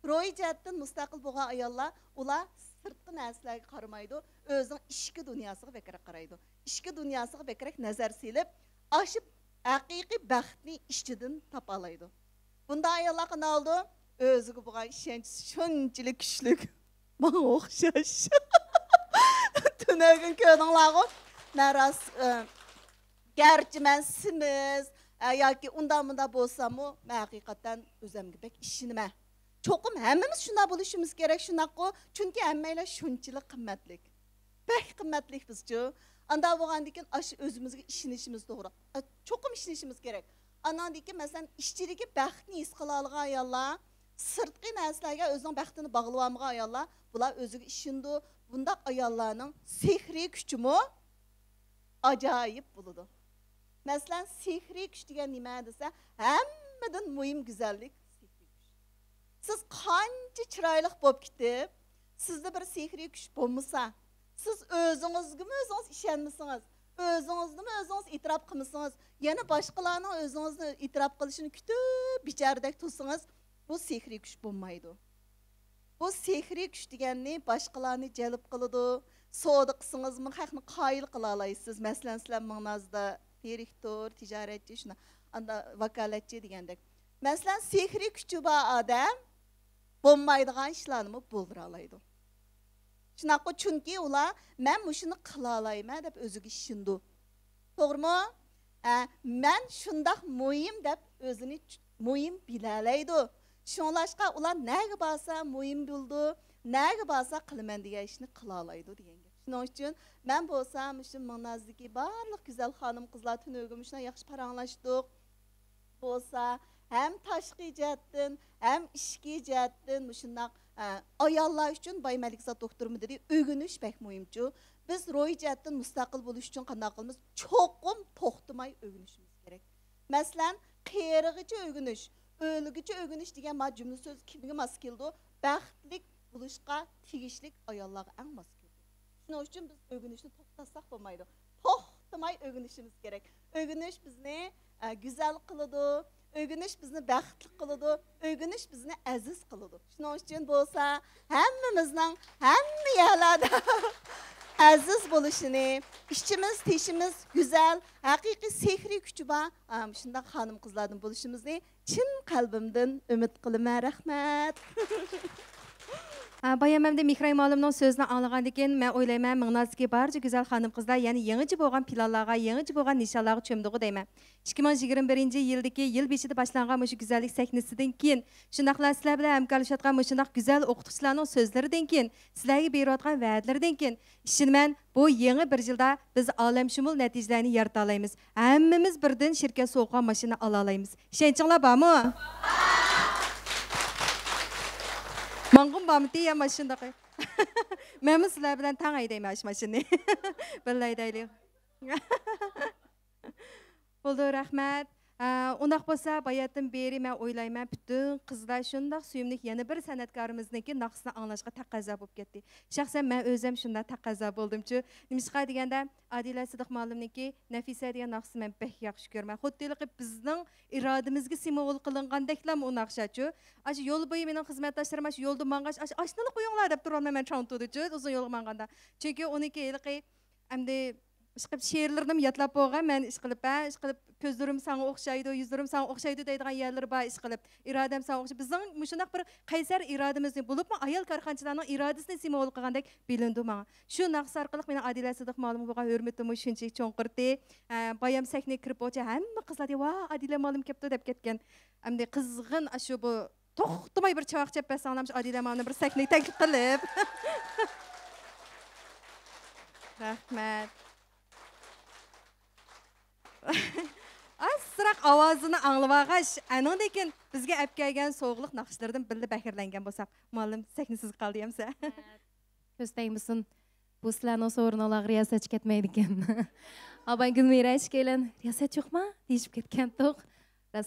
Ro'yi jihatdan mustaqil bo'lgan ayollar ular sirtqi narsalarga qaramaydi, o'zining ichki dunyosiga bekrak qaraydi. Ichki dunyosiga bekrak nazar silib, oshib haqiqiy baxtni ichidan topa oladi. Bunda ayollar qana oldi? O'ziga bo'lgan ishonch shunchalik kuchli. Menga o'xshash. Tunagin ko'ringlarmi? Naras garchi men simiz yoki unda bo'lsa-mu, men haqiqatan o'zimga bek ishinaman. Çoxum hammamiz shunday bo'lishimiz kerak, shunaqo, chunki hammalar shunchalik qimmatlik. Bek qimmatlik bizchu. Anda bo'lgandan keyin o'zimizga ishonishimiz to'g'ri. Çoxum ishonishimiz kerak. Andan keyin masalan ishchiligi baxtni his qila olgan ayollar, sirtqi narsalarga o'zining baxtini bog'lab olmagan ayollar, bular o'ziga ishindi. Bundaq ayollarning sehriy kuchimi ajoyib bo'ladi. Masalan, sehriy kuch degan nima desa, hammadan muhim go'zallik. Siz qancha chiroyli bo'lib ketib, sizda bir sehriy kuch bo'lmasa, siz o'zingizga o'zingiz ishonmasangiz, o'zingizni o'zingiz e'tirof qilmasangiz, yana boshqalarning o'zingizni e'tirof qilishini kutib, bichardek tursangiz, bu sehriy kuch bo'lmaydi. Bu sehriy kuch deganni boshqalarni jalb qiladi. Savdo qilsangizmi, haqni qoyil qila olasiz. Masalan, sizlar Mang'nozda direktor, tijoratchi, shuna, anda vakolatchi degandek. Masalan, sehriy kuchi bor odam bo'lmaydigan ishlarni bo'ldira oladi. Shunaqa chunki ular men shuni qila olayman deb o'ziga ishindi. To'g'rimi? Men shundoq muhim deb o'zini muhim bila oladi. Shunlashqa ular nega borsa muhim bo'ldi, nega borsa qilaman degan ishni qila oladi degan gap. Shuning uchun men bo'lsam shu Mang'nozdagi barliq go'zal xonim qizlar tunugim shuna yaxshi paranglashdik. Bo'lsa hem tashqi jihatdan, hem ishki jihatdan shundoq ayollar uchun Bay Malikzod doktorimiz dedi, o'g'inish bek muhimchu. Biz ro'y jihatdan mustaqil bo'lish uchun qanday qilamiz? Cho'qim to'xtamay o'g'inishimiz kerak. Мәсәлән, qiyerig'icha o'g'inish, o'ligicha o'g'inish degan ma jumla so'z kimga mos keldi? Baxtlik bo'lishqa tegishlik ayollarga eng mos keldi. Shuning uchun biz o'g'inishni to'xtatsak bo'lmaydi. To'xtamay o'g'inishimiz kerak. O'g'inish bizni go'zal qiladi, o'g'inish bizni baxtli qiladi, o'g'inish bizni aziz qiladi. Shuning uchun bo'lsa, hammamizning hamma yerlarda aziz bo'lishini, ishimiz, teshimiz go'zal, haqiqiy sehriy kuchi bor, shunday xonim qizlardan bo'lishimizni chin qalbimdan umid qilaman. Rahmat. Bayamamda Mihray müəllimning sözünü anlagandan keyin men o'ylayman, Mingnazdagi barcha go'zal xonim qizlar, ya'ni yangicha bo'lgan planlarga, yangicha bo'lgan nishonlarga cho'mdigu deyman. 2021-yildagi yil beshida boshlangan shu go'zallik sahnasidan keyin, shundaqla sizlar bilan hamkorlashayotgan shundaq go'zal o'qituvchilarning so'zlaridan keyin, sizlarga berayotgan va'dalaridan keyin, ishonaman, bu yangi bir yilda biz olamshumul natijalarni yarata olamiz. Hammamiz birdan shirkat so'qgan mashina ola olamiz. Ishonchinglar bormi? Mang'um bormi deya mashina qo'y. Men sizlar bilan tang aydayman shu mashinani. Billahi aytaylik. Bo'ldi, rahmat. Undaq bo'lsa, bayatdan beri men o'ylayman, butun qizlar shundaq suyumlik yana bir san'atkorimizniki naqsini anglashga taqozo bo'lib ketdi. Shaxsan men o'zim shunday taqozo bo'ldim-chu. Nimishqa deganda, Adila Sidiq muallimniki Nafisa degan naqsni men bek yaxshi ko'raman. Xuddi bizning irodamizga simvol qilingandeklar u naqshachu. Ash yo'l bo'yi mening xizmatdoshlarim ash yo'lda mang'ash, ashnini qo'yinglar deb turolmayman chontudichu, uzun yo'l mang'anda. Chunki uniki ilqi endi ishqilib she'rlarim yodlab bo'lgan, men ishqilib ko'zlarim sana o'xshaydi, yuzlarim sana o'xshaydi deydigan yerlar bor ishqilib. Irodam sana o'xshaydi. Bizning shunday bir qaysar irodamizni bo'libmi, ayol korxonchilarning irodasini simvol qilgandek bilindi menga. Shu naqs orqali meni Adila Sidiq muallim bo'lgan hurmatim shunchalik cho'nqirdi. Bayam sahnaga kirib o'cha hamma qizlar "Va, Adila muallim kelibdi" deb ketgan. Endi qizg'in shu bu to'xtamay bir chavoq chap basanlamsh Adila muallimni bir sahnaga taklif qilib. Rahmat. Asraq ovozini anglag'ash, aningdan keyin bizga olib kelgan so'g'liq naqshlardan birga bahirlangan bo'lsak, muallim sahnasiz qoldi hamsa. Ko'staymisin. Bu sizlarning so'rininglar riyosatchi ketmaydi ekan. Abay Gulmira ishkelan, riyosat yo'qmi? deyib ketgan to'q.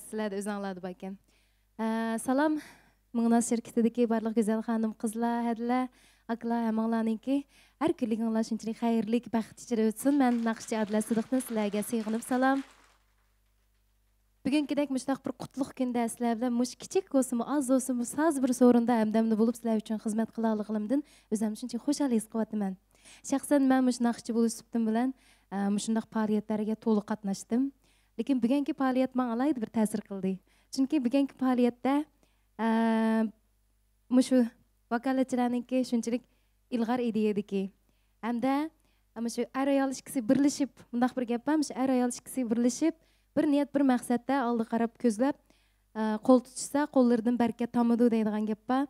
Sizlar o'zingizlar bor ekan. Salom, Mingnaz shirkatidagi barliq go'zal xonim qizlar, hadlar, aklar, hammalarningki har kunliginglar shunchalik xayrli, baxt ichida o'tsin. Men naqshchi Adila Sidiqdan sizlarga sig'inib salom. Bugünkidek müştaq bir qutlug' kunda sizlar bilan mush kichik bo'lsin, oz bo'lsin, soz bir so'rinda hamdamda bo'lib sizlar uchun xizmat qila olganimdan o'zim shuncha xushal his qilyapman. Shaxsan men mush naqshchi bo'lishim bilan shundaq faoliyatlarga to'liq qatnashdim. Lekin bugungi faoliyat menga alayda bir ta'sir qildi. Chunki bugungi faoliyatda mushu vakolatchilarningki shunchalik ilg'or edi ediki. Hamda shu ayol ishchisi birlashib, bundaq bir gap ham, shu ayol ishchisi birlashib bir niyat, bir maqsadda oldi qarab ko'zlab qo'l tutishsa, qo'llaridan baraka tomadi deydigan gap bor.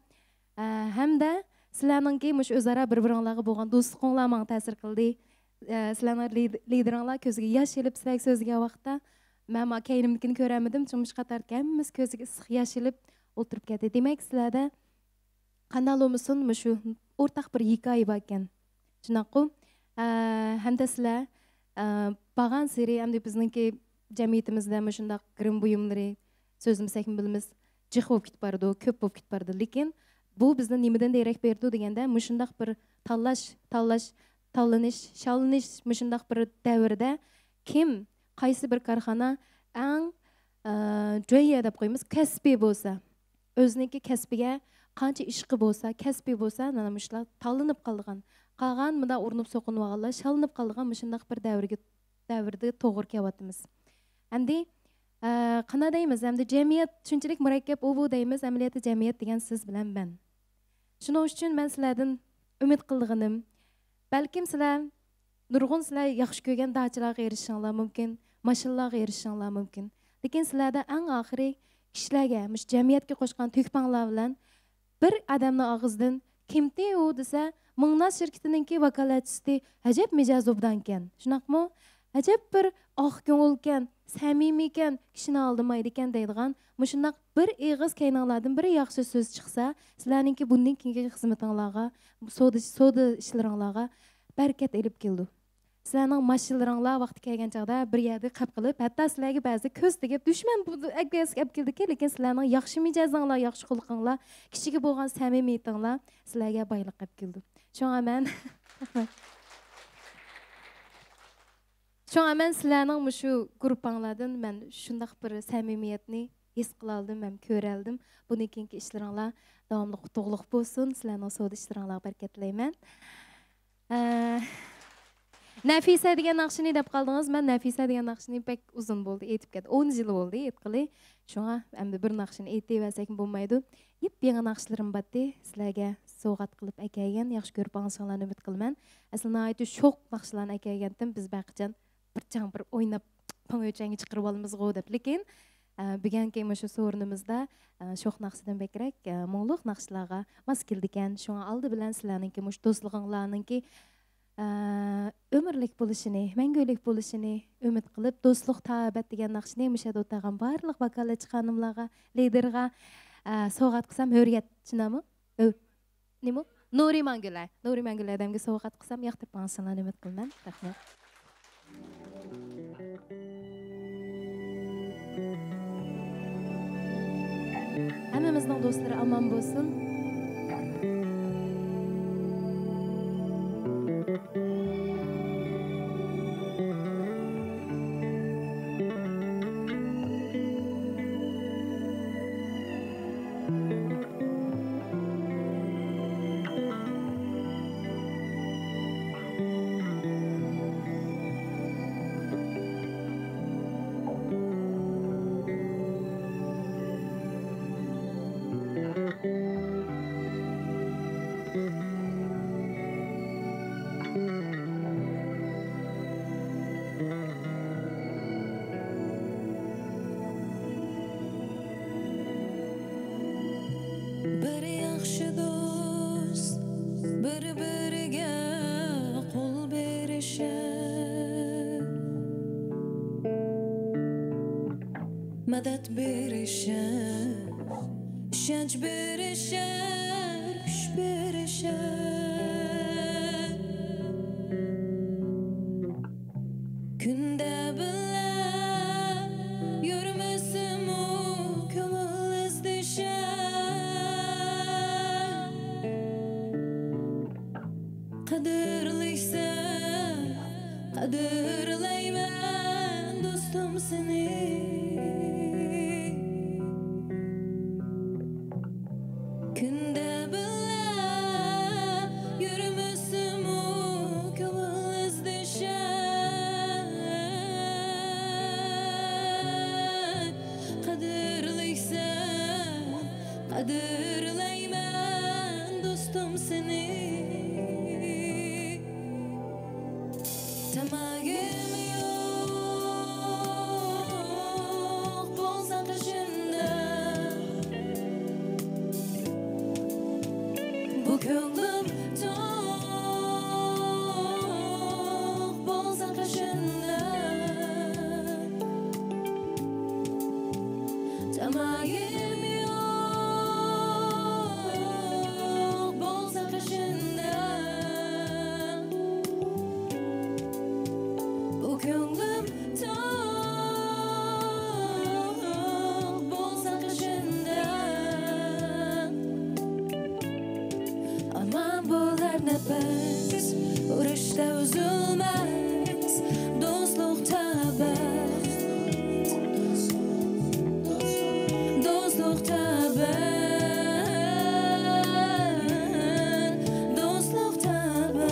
Hamda sizlarningki mush o'zaro bir-biringizga bo'lgan do'stliqinglar menga ta'sir qildi. Sizlarning lideringlar ko'ziga yosh ilib sizlar so'zga vaqtda men keynimnikini ko'ramadim, chunki qator hammamiz ko'ziga issiq yosh ilib o'tirib ketdi. Demak, sizlarda qanday bo'lmasin, shu o'rtaq bir hikoya bor ekan. Shunaqo, hamda sizlar bag'an siri hamda bizningki jamiyatimizda shundaq grim buyumlari so'zimsak bilamiz, jiq bo'lib ketib bordi, ko'p bo'lib ketib bordi. Lekin bu bizni nimadan darak berdi deganda, shundaq bir tanlanish, shalanish shundaq bir davrda kim qaysi bir korxona eng jo'ya deb qo'yamiz, kasbiy bo'lsa, o'ziniki kasbiga qancha ishqi bo'lsa, kasbiy bo'lsa, mana shular tanlanib qolgan bunda urinib so'qinib olganlar, shalinib qolgan shundaq bir davrda to'g'ri kelyapmiz. Endi qana deymiz, endi jamiyat shunchalik murakkab bu deymiz, amaliyotda jamiyat degan siz bilan men. Shuning uchun men sizlardan umid qilganim, balkim sizlar nurg'un sizlar yaxshi ko'rgan da'chilarga erishishinglar mumkin, mashinalarga erishishinglar mumkin. Lekin sizlarda eng oxiri kishilarga, jamiyatga qo'shgan to'kpanglar bilan bir odamning og'zidan kimdi u desa, Mingnaz shirkatininki vakolatchisi ajab mijoz obdan ekan. Shunaqmi? Ajab bir oq ko'ngilkan, samimiy ekan, kishini oldimaydi ekan deydigan, shunaq bir eg'iz kaynaqlardan biri yaxshi so'z chiqsa, sizlarningki bundan keyingi xizmatingizga, so'da ishlaringizga barakat elib keldi. Sizlarning mashinalarыңlar vaqti kelgan chaqda bir yerda qap qilib, hatto sizlarga ba'zi ko'z tegib, dushman bu agasiga olib keldi-ki, lekin sizlarning yaxshi mijozinglar, yaxshi xulqinglar, kishiga bo'lgan samimiyatinglar sizlarga boylik olib keldi. Shunga men sizlarning shu guruhinglardan men shunday bir samimiyatni his qila oldim, men ko'ra oldim. Bundan keyingi ishlaringlar davomli qutuqliq bo'lsin. Sizlarning savdo ishlaringlarga baraka tilayman. Nafisa degan naqshini deb qoldingiz. Men Nafisa degan naqshini pek uzun bo'ldi, aytib ketdi. 10 yil bo'ldi aytqili. Shunga endi bir naqshini aytib bersak bo'lmaydi. Yangi naqshlarim batdi. Sizlarga sovg'at qilib akagan, yaxshi ko'rib olsangizni umid qilaman. Aslida aytib shoq naqshlarni akagandim. Biz baqijan bir o'ynab pang'o'changga chiqarib olamiz-ku deb. Lekin bugungi shu so'rinimizda shoq naqshdan bekrak mo'ngluq naqshlarga mos keldi ekan. Shunga oldi bilan sizlarningki mush do'stlig'inglarningki ömürlük bo'lishini, mangulik bo'lishini umid qilib, do'stlik tabat degan naqshni mushada o'tagan barliq vokalachi xonimlarga, liderga sovg'at qilsam, hurriyatchinami? Nima? Nuri Mangulay. Nuri Mangulay adamga sovg'at qilsam, yoqtirib olsanlar umid qilaman. Rahmat. Hammamizning do'stlari omon bo'lsin. Medet berişer, şenç berişer, güç berişer. Günde bile yürümesem o kömür izdeşer. Kadirliysen, kadirleymen dostum seni. Kadirleymen dostum seni. Tamagim yok bolsa kaşında. Bu könglim tok bolsa kaşında. Tamagim nefes, uğraşta üzülmez, dostlukta bet, dostlukta bet, dostlukta bet.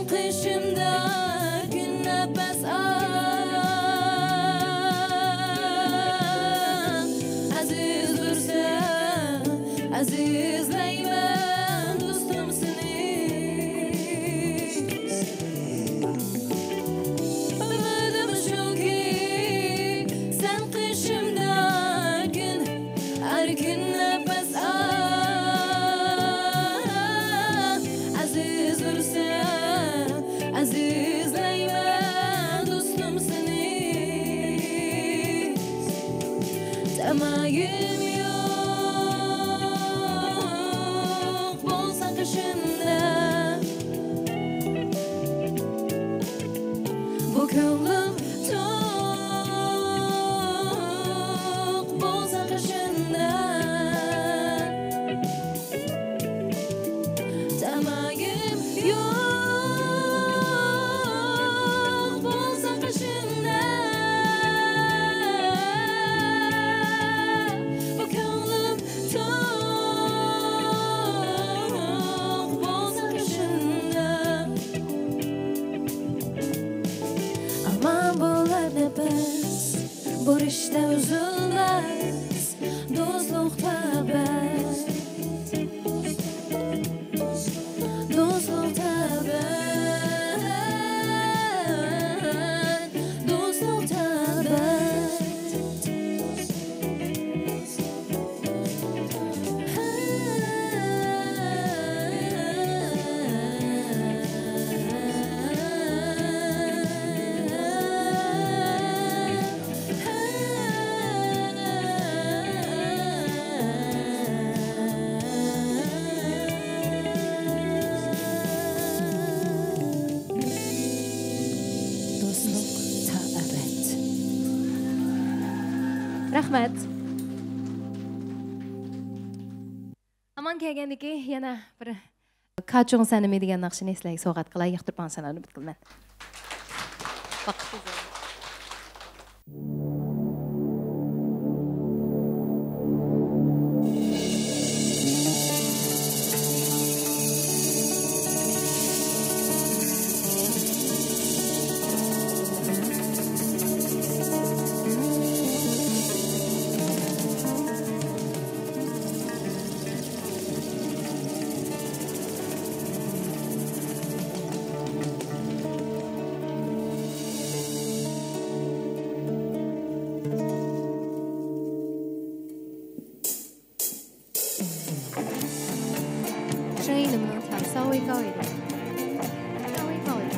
kışımda gün nefes aziz dursan azizleymen dostum seni ümidim şu ki sen kışımda gün her gün nefes aziz dursan azizleymen dostum seni tamayım yok bolsa kışında bu ko'nglim to'q bolsa kışında tamayım yok bolsa kışında bu ko'nglim to'q bolsa kışında aman bo'lar nefes borishda uzilmas do'stlikda bas do'stlikda bas do'stlikda do'stlikda abad Rahmat. Aman kelgandiki yana bir Kachong sanimi degan naqshini eslaylik sovg'at qilay, yoqtirib ansalarini umid qilaman. Vaqtingiz声音能不能调稍微高一点？稍微高一点。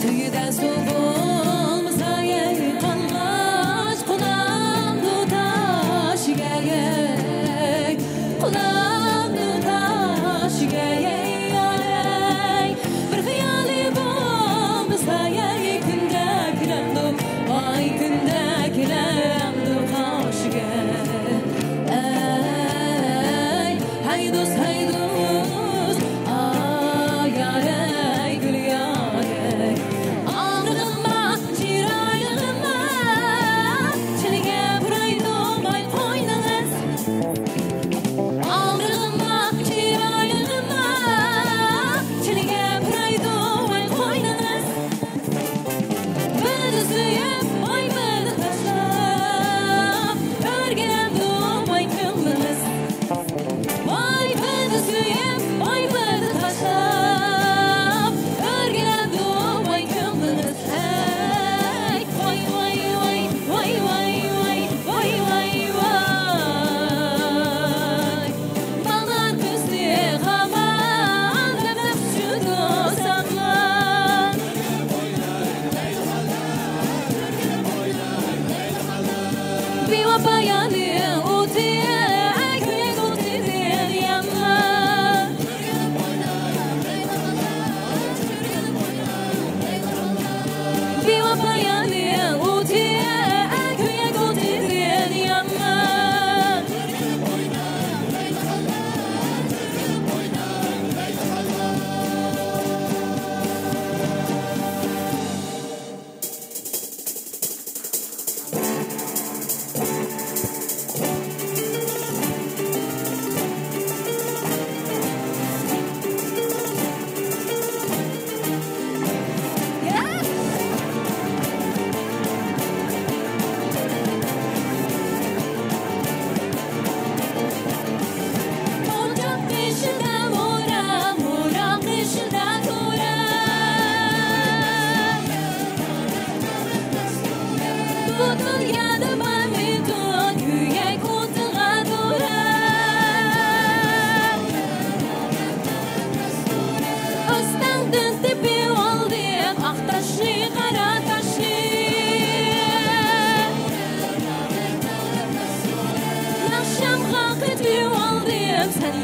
Tüyden soğumsa yer kalmaz kulağımda taş gerek kulağımda taş gerek bir hayali bomsa yer günde kiramdım ay günde kiramdım taş gerek hey dost ay ay gül yare ağrıma çiraylıma çelike buraydı bay koynanız ağrıma çiraylıma çelike buraydı bay koynanız beni suyup ay beni taşlap örgelendim ay kılınız ay beni suyup ay beni taşlap örgelendim ay kılınız hey vay vay vay vay vay vay vay vay vay bağlar küsüye havan nefes şunu saklan bir vapayani utiye köye gutiye yanma bir vapayani utiye köye gutiye yanma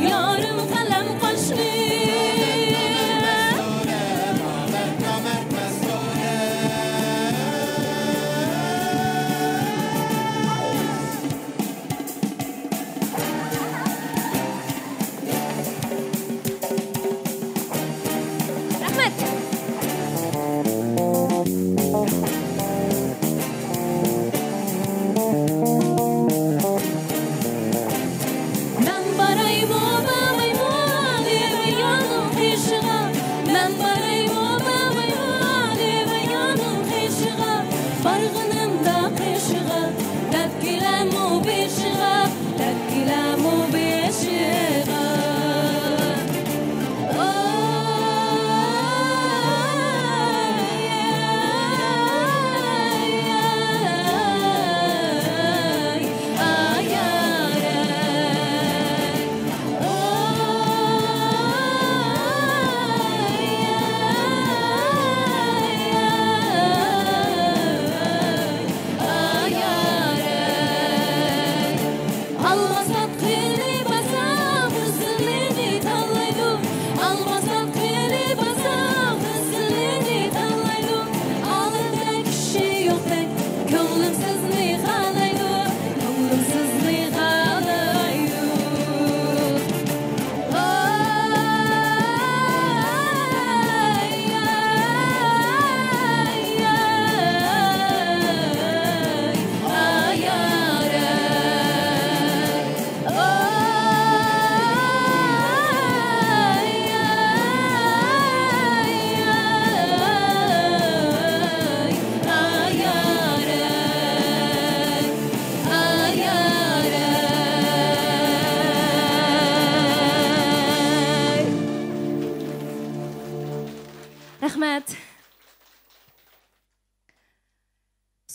yarım kalem kaşlı.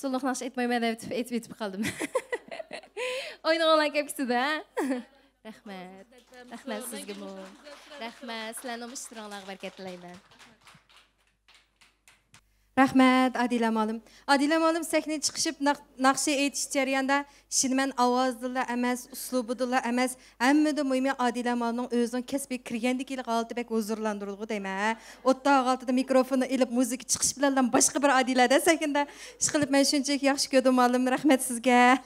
Suluk nakş etmeymeye de etip kaldım. Oyunu olan hepsi de. Rahmet. Rahmet sizge bu. Rahmet. Sizlerle olmuş sıralar berketleyler. Rahmet Adile malım. Adile malım sahneye çıkışıp nakşi aytish jarayonida şinmen ovozdilla emas, uslubidilla emas, hammada muhimi Adile malımning o'zining kasbiy kirgandagidek holati bek huzurlantirildi deyman. O'tta oltida mikrofonni ilib musiqa chiqish bilan boshqa bir Adilada sahnada ish qilib men shunchalik yaxshi ko'rdim malım. Rahmat sizga.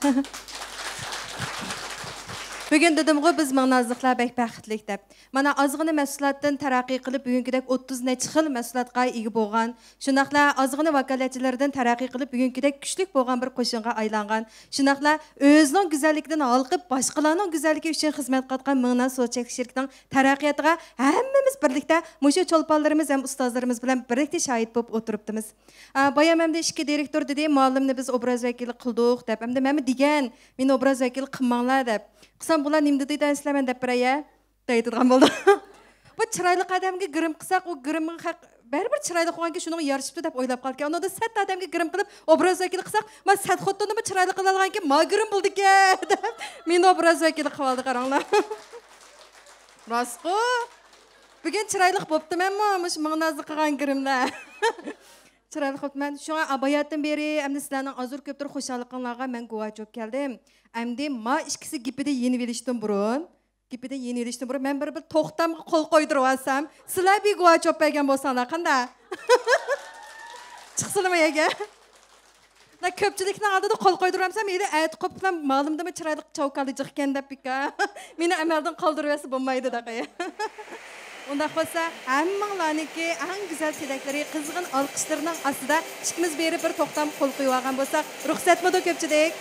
Bugün dedimgo biz mağnazlıqlar bek baxtlik deb. Mana azgını məsulatdan tərəqqi qılıb bugünküdək 30 neçə xil məsulatqa ega bolğan, şundaqla azgını vakalatçılardan tərəqqi qılıb bugünküdək güclük bolğan bir qoşunğa aylanğan, şundaqla özünün güzəlligindən alqıb başqalarının güzəlligi üçün xizmət qatqan Mığnaz Soçak şirkətinin tərəqqiyatıga hammamiz birlikdə muşu çolpanlarımız hem ustazlarımız bilan birlikdə şahid bo'lib o'tiribdimiz. Bayam hamda ikki direktor dedi, muallimni biz obraz vakili qildik deb. Hamda men degan, men obraz vakili qilmanglar deb. Qısam bular nimdi deydi sizlarmen deb biraya deydigan bo'ldi. Bu chiroyli odamga girim qilsak, u girimning haq baribir chiroyli qilganga shunga yarashibdi deb o'ylab qolgan. Unda sat odamga girim qilib obraz vakili qilsak, men sat xotinimni chiroyli qila olganga ma girim bo'ldiki deb men obraz vakili qilib oldi qaranglar. Rostqu. Bugun chiroyli bo'ptimanmi? Mush Mığnazli qilgan girimlar. Chiroyli bo'ptiman. Shunga abayatdan beri endi sizlarning azur ko'pdir xo'shalliqinglarga men guvoh bo'lib keldim. Endi ma ikkisi gipida yeni verishdan burun, men bir to'xtamga qo'l qo'ydirib olsam, sizlar bir guvoh bo'lib bergan bo'lsanglar qanday? Chiqsinmi ega? Na ko'pchilikning oldida qo'l qo'ydiramsam, meni ayt qo'p bilan ma'lumdimi chiroyli chavkali jiqgan deb bika. Meni amaldan qoldirib bo'lmaydi daqay. Unda bo'lsa, hammanglarniki eng go'zal tilaklari, qizg'in olqishlarining ostida ikkimiz berib bir to'xtam qo'l qo'yib olgan bo'lsak, ruxsatmidi ko'pchilik?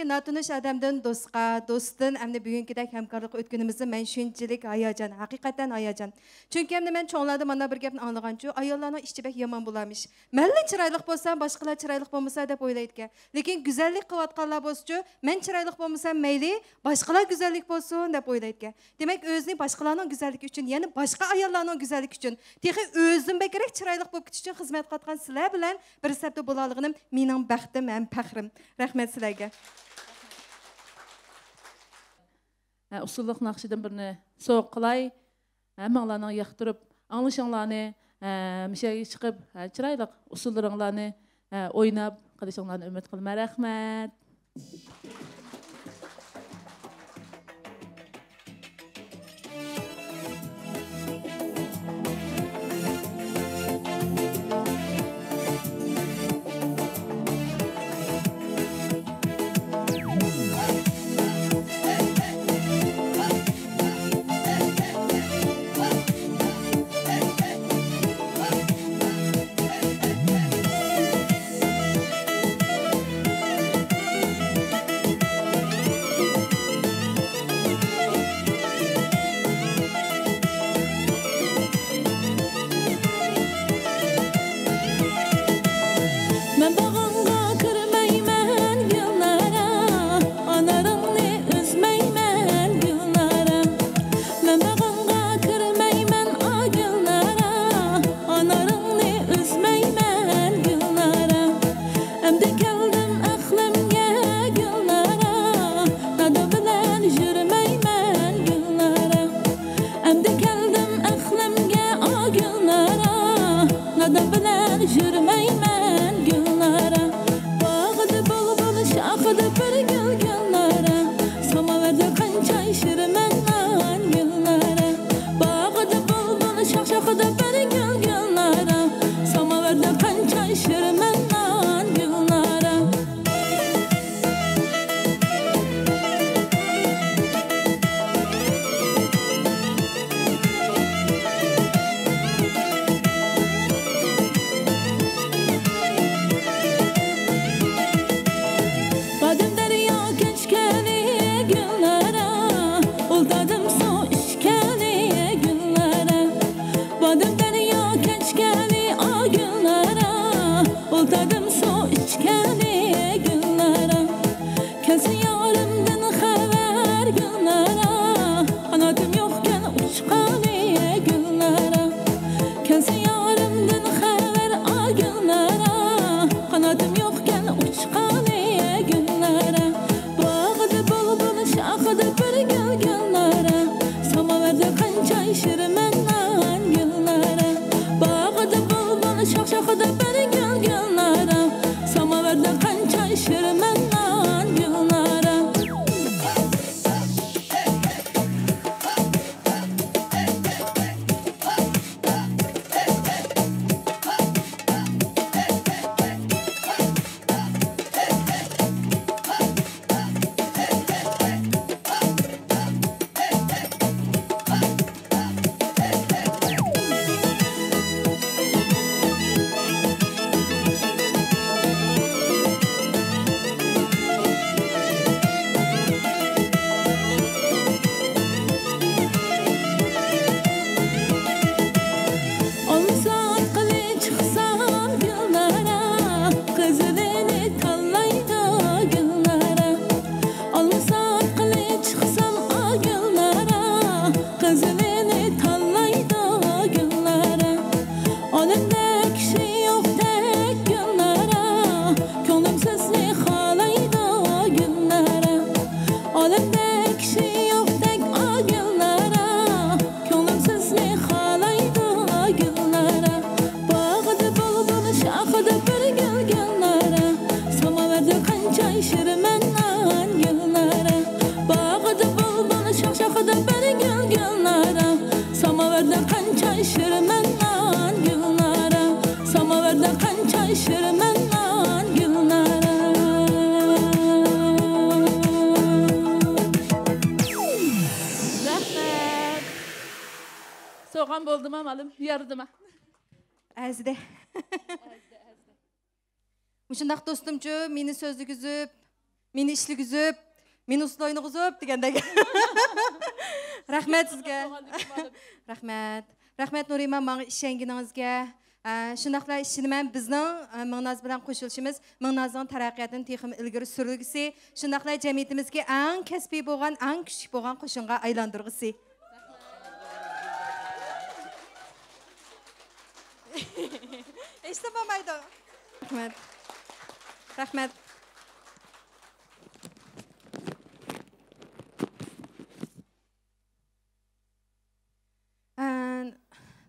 Natunish adamdan do'stqa, do'stdan hamda bugunkidek hamkorlik o'tganimizda men shunchalik hayajon, haqiqatan hayajon. Chunki hamda men cho'nglarda mana bir gapni anglaganchu, ayollarning ichi bek yomon bo'larmish. Menli chiroyli bo'lsam, boshqalar chiroyli bo'lmasa deb o'ylaydi. Lekin go'zallik qilayotganlar bo'lsa-chu, men chiroyli bo'lmasam mayli, boshqalar go'zallik bo'lsin deb o'ylaydi. Demak, o'zining boshqalarning go'zalligi uchun, ya'ni boshqa ayollarning go'zalligi uchun, texi o'zim bekerak chiroyli bo'lib ketish uchun xizmat qilgan sizlar bilan bir sabda bo'laligim mening baxtim ham faxrim. Rahmat sizlarga. Usulluq naqşidan birini soğuk qılay, hammalarını yaxtırıb, anlaşanlarını, müşahiyə çıxıb, çiraylıq usullarını oynab, qilishinglarni umid qilma. Rahmat. Anada bilen yürümeymen günlara Bağıdı bulbul şahıdı bir gül günlara Samaverde kança işirmen lan günlara Bağıdı bulbul şahıdı bir gül günlara Samaverde kança işirmen lan günlara Badım derya geçkeli günlara Uldadım su içkeli günlara Badım derya geçkeli o günlara Uldadım su içkeli günlara Kesin yarımdan haber günlara Anadım yokken uçkali günlara Kesin yarımdan haber o günlara Anadım yokken uçkali günlara Bağıdı bulbul şahıdı bir gül günlara Samaverde kança işirmen lan günlara Bağıdı bulbul şahıdı bir gül günlara Samaverde kança işirmen lan günlara Olmasa kılıç çıksam günlara Kızılını tallaydı günlara Olmasa kılıç çıksam o günlara Kızılını tallaydı günlara Önümde kişi yok tek günlara Könlüm sesini halaydı günlara Önümde kişi yok tek o günlara Könlüm sesini halaydı günlara Bağıdı bulbul şahıdı bir gül günlara Samaverde kança işirmen lan günlara Bağıdı bulbul şahıdı bir gül günlara Samaverde kança işirmen lan günlara Samaverde kança işirmen lan günlara Rahmet. Soğan buldum amalım, yardıma. Әзіде. Мұшындақ достымчы, мені сөздігізіп, мені ішлігізіп, мені ұслайнығызып дегендегі. Рахмет сізге. Рахмет. Рахмет Нурима маңы ішенгеніңізге. Шындақла ішінімен біздің Мыңназ білен қошылшымыз Мыңназның тарақиятын текім үлгірі сүрілгісі. Шындақла жәмиетімізге әң кәспей болған, әң күшік болған қошынға айландырғысы. İştememeydi. Rahmet. Rahmet.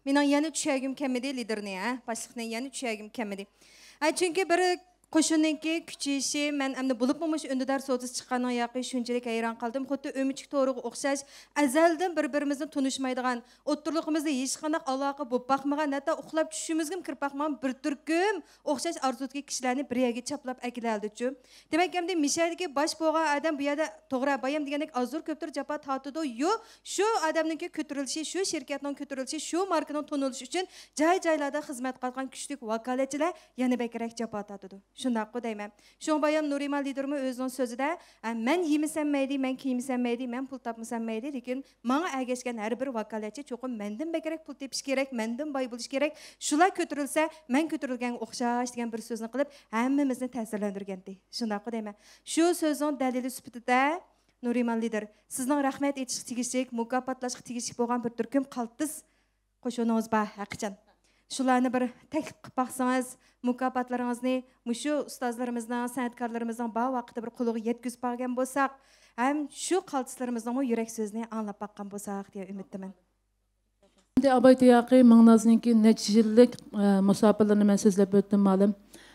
Mening yana tushagim kelmadi liderni, boshliqning yana tushagim kelmadi. Chunki bir qo'shinniki kuchayishi, men endi bo'libmish undidar so'ziz chiqqaniga yoqi shunchalik hayron qoldim. Xuddi o'michik to'riga o'xshash, azaldan bir-birimizni tunishmaydigan, o'ttirligimizda hech qanday aloqa bo'lib boqmagan, hatto uxlab tushishimizga kirib boqmagan bir turkum o'xshash orzudagi kishilarni bir yerga chaplab akilaldi-chu. Demak, endi mishadagi bosh bo'lgan odam bu yerda to'g'ri bayam degandek azur ko'ptir jafo tortidi. Yo, shu odamning ko'tarilishi, shu shirkatning ko'tarilishi, shu markaning tonilishi uchun joy-joylarda xizmat qilgan kuchli vakolatchilar yana bekrak jafo tortidi. Şundaq deyman. Şoň bayam Nurima liderimi özüň sözüde, "Men yemisem meyli, men kiymesem meyli, men pul tapmasam meyli, lekin maňa ägeşgen her bir vakalatçı çokum menden bekerek pul tepiş gerek, menden bay buluş gerek. Şular kötürülse, men kötürülgen okşaş" digen bir sözünü kılıp, hemmemizni täsirlendirgendi. Şundaq deyman. Şu sözüň dalili süpetide Nurima lider, sizning rahmet etişik tegişlik, mukopatlaşyk tegişlik bolgan bir türküm qaltis qoşunuňyz bar haqiqatan. Şularni bir teklif qilib baqsangiz, mukofotlaringizni mushu ustozlarimizning, san'atkorlarimizning ba vaqtida bir quliga yetkazib borgan bo'lsak, ham shu qaltislarimizning yurak so'zini anglab baqqan bo'lsak deya umiddaman. Şimdi Abay Tiyaqi Mıgnaz'ınki neçə yıllık musafirlerini ben sözlep ötdüm malum.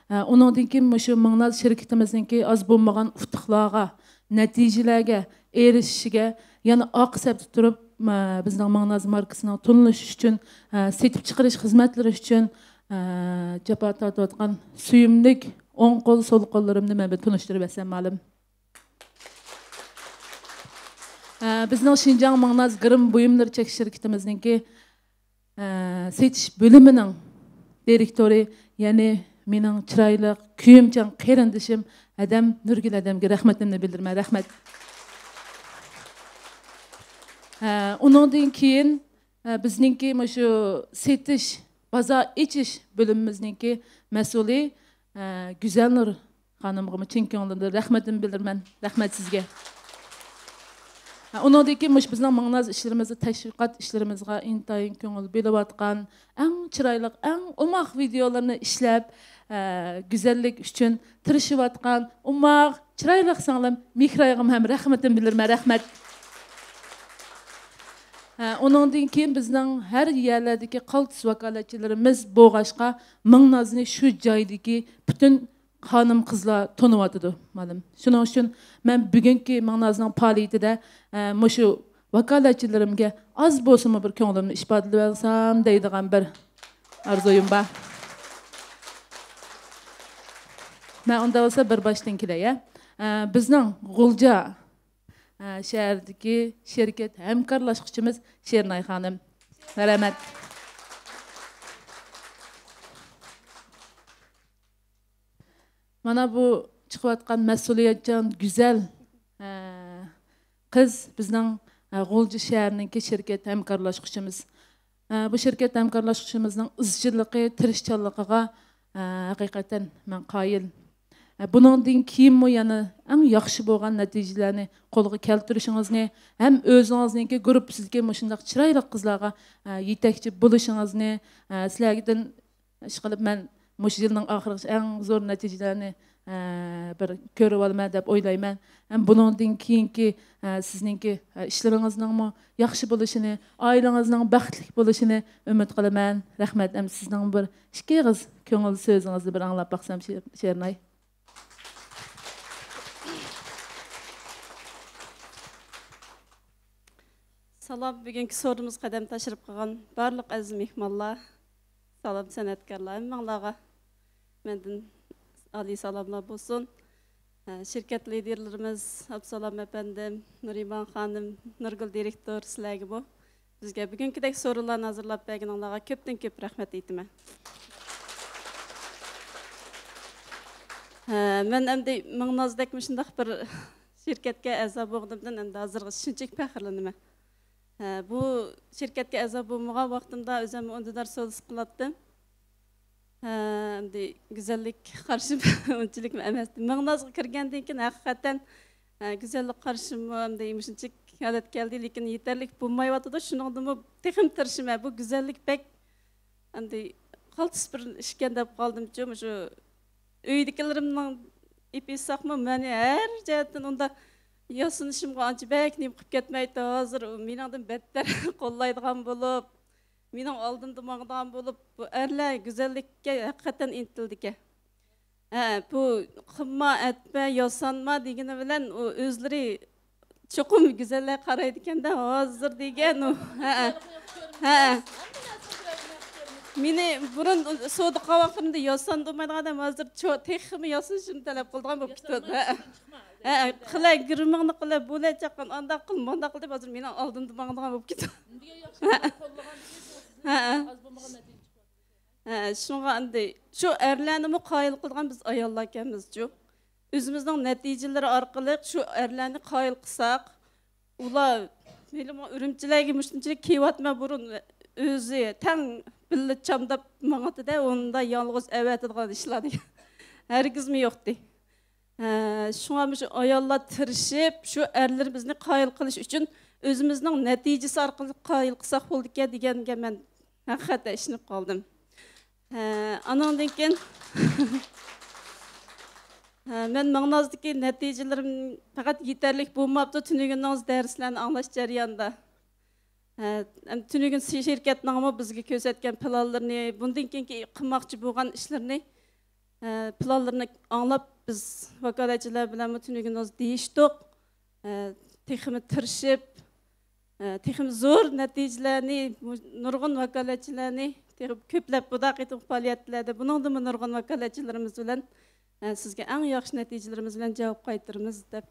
Onundan keyin şu Mıgnaz şirketimizningki az bo'lmagan utuqlarga, natijalarga erishishga, yana oq sabda turib bizning Mıgnaz markasining tanilishi uchun, setib chiqarish xizmatlari uchun jafo tortayotgan suyumlik o'ng qo'l, so'l qo'llarimni men tanishtirib bersam malum. Bizning Şinjan Mıgnaz Gırım buyumları çekiş şirketimizningki setiş bölümünün direktori, yani mening chiroyli kuyimchan qarindishim Adam Nurgul Adamga rahmatimni bildirman. Rahmat. Undan keyin bizningki shu setish, bozor ichish bo'limimizningki mas'uli Güzelnur xonimga chin ko'nglimdan rahmatimni bildirman. Rahmat sizga. Ondan keyin bizning Mıgnaz ishlarimizni, tashviqot ishlarimizga intayin ko'ngil berayotgan, eng chiroyli, eng umoq videolarni ishlab güzellik uchun tirishayotgan umoq, chiroyli singlim Mehroyim ham rahmatimni bildirman. Rahmat. Ondan keyin bizning har yerlardagi qaltis vakolatchilarimiz bo'lg'ashqa Mıgnazni shu joydagi butun xonim qizlar tanıyotdi malum. Shuning uchun men bugungi Mıgnazning faoliyatida shu vakolatchilarimga az bo'lsa bir ko'nglimni ifodalab olsam deydigan bir arzuyum bor. Men unda bo'lsa bir boshdan kelay. Bizning G'ulja shahardagi shirkat hamkorlashuvchimiz Shernay xonim. Rahmat. Mana bu chiqayotgan mas'uliyatchan, güzel qiz bizning G'ulja shahrining shirkat hamkorlashuvchimiz. Bu shirkat hamkorlashuvchimizning izchilligi, tirishchanligiga haqiqatan men qoyil. Buningdan keyin yana eng yaxshi bo'lgan natijalarni qo'lga keltirishingizni, ham o'zingizningki guruh sizga shunday chiroyli qizlarga yetakchi bo'lishingizni, sizlardan ish qilib men mush yilning oxirgi eng zo'r natijalarni bir ko'rib olaman deb o'ylayman. Ham buningdan keyingi sizningki ishlaringizning yaxshi bo'lishini, oilangizning baxtli bo'lishini umid qilaman. Rahmat. Ham sizning bir ikki og'iz ko'ngil so'zingizni bir anglab baqsam Shernay. Salam, bugungi sorumuz qadam tashrif qilgan barliq aziz mehmonlar, salam san'atkorlar, hammalarga mendan Ali salamlar bo'lsin. Şirket liderlerimiz Absalam efendim, Nuriman xanım, Nurgul direktor sizlarga bu. Bizga bugünkidek sorularni hazırlab berganinglarga ko'pdan ko'p rahmat aytaman. Men endi Mıgnazdek shunday bir shirkatga a'zo bo'lganimdan endi hozirgi shunchalik faxrlanaman. Bu şirketga a'zo bo'lmagan vaqtimda o'zim undar so'z qilatdim. Endi güzellik qarshim unchalik emas. Mıgnazga kirgandan keyin haqiqatan güzellik qarshim endi shunchalik holat keldi, lekin yetarlik bo'lmayotdi. Shuningdek texim tirishim bu güzellik bek endi qaltis bir ishgan deb qoldim-ku. Shu uydagilarimning ipisaqmi meni har jihatdan unda yasinishimga ancha bek nim qilib ketmaydi. Hozir meningdan battar qo'llaydigan bo'lib, mening oldimda mangdigan bo'lib, bu erlar go'zallikka haqiqatan intildi-ki. Bu qimma etma, yasanma degani bilan u o'zlari cho'qim go'zallik qaraydi ekanda, hozir degan u. Meni burun so'da qavaqimda yasan demaydigan odam hozir texmi yasanishimni talab qildigan bo'lib ketdi. Qilay girmingni qilib bo'lajaqan, anda qil, manda qil deb hozir mening oldimda mangdigan bo'lib ketdi. Şunga endi şu erlarni qoyil qilgan biz ayollar ekanmiz-ku. O'zimizning natijalari orqali şu erlarni qoyil qilsak, ular menga Urumchilarga mushunchalik kiyotma burun o'zi tang billa chamdab mang'atida unda yolg'iz avatadigan ishlar hargizmi yo'qdi. Şunga şu ayollar tirishib, şu erlarimizni qoyil qilish uchun o'zimizning natijasi orqali qoyil qilsak bo'ldi-ku deganga men haqiqatan ishinib qoldim. Anandan keyin men Mıgnazdagi natijalarim faqat yetarlik bo'lmabdi, tunuguningizda darslarni anglash jarayonida. Tünügün şirketinin ama bizge közetken planlarını, bundan keyinki qilmoqchi bo'lgan ishlarni planlarını anlap biz vakolatchilar bilan tünügün o'z deyishdik. Texmi tirishib, texmi zo'r natijalarni, nurg'un vakolatchilarni ko'plab budaq etib faoliyatlarda buningdan nurg'un vakolatchilarimiz bilan sizga eng yaxshi natijalarimiz bilan javob qaytaramiz deb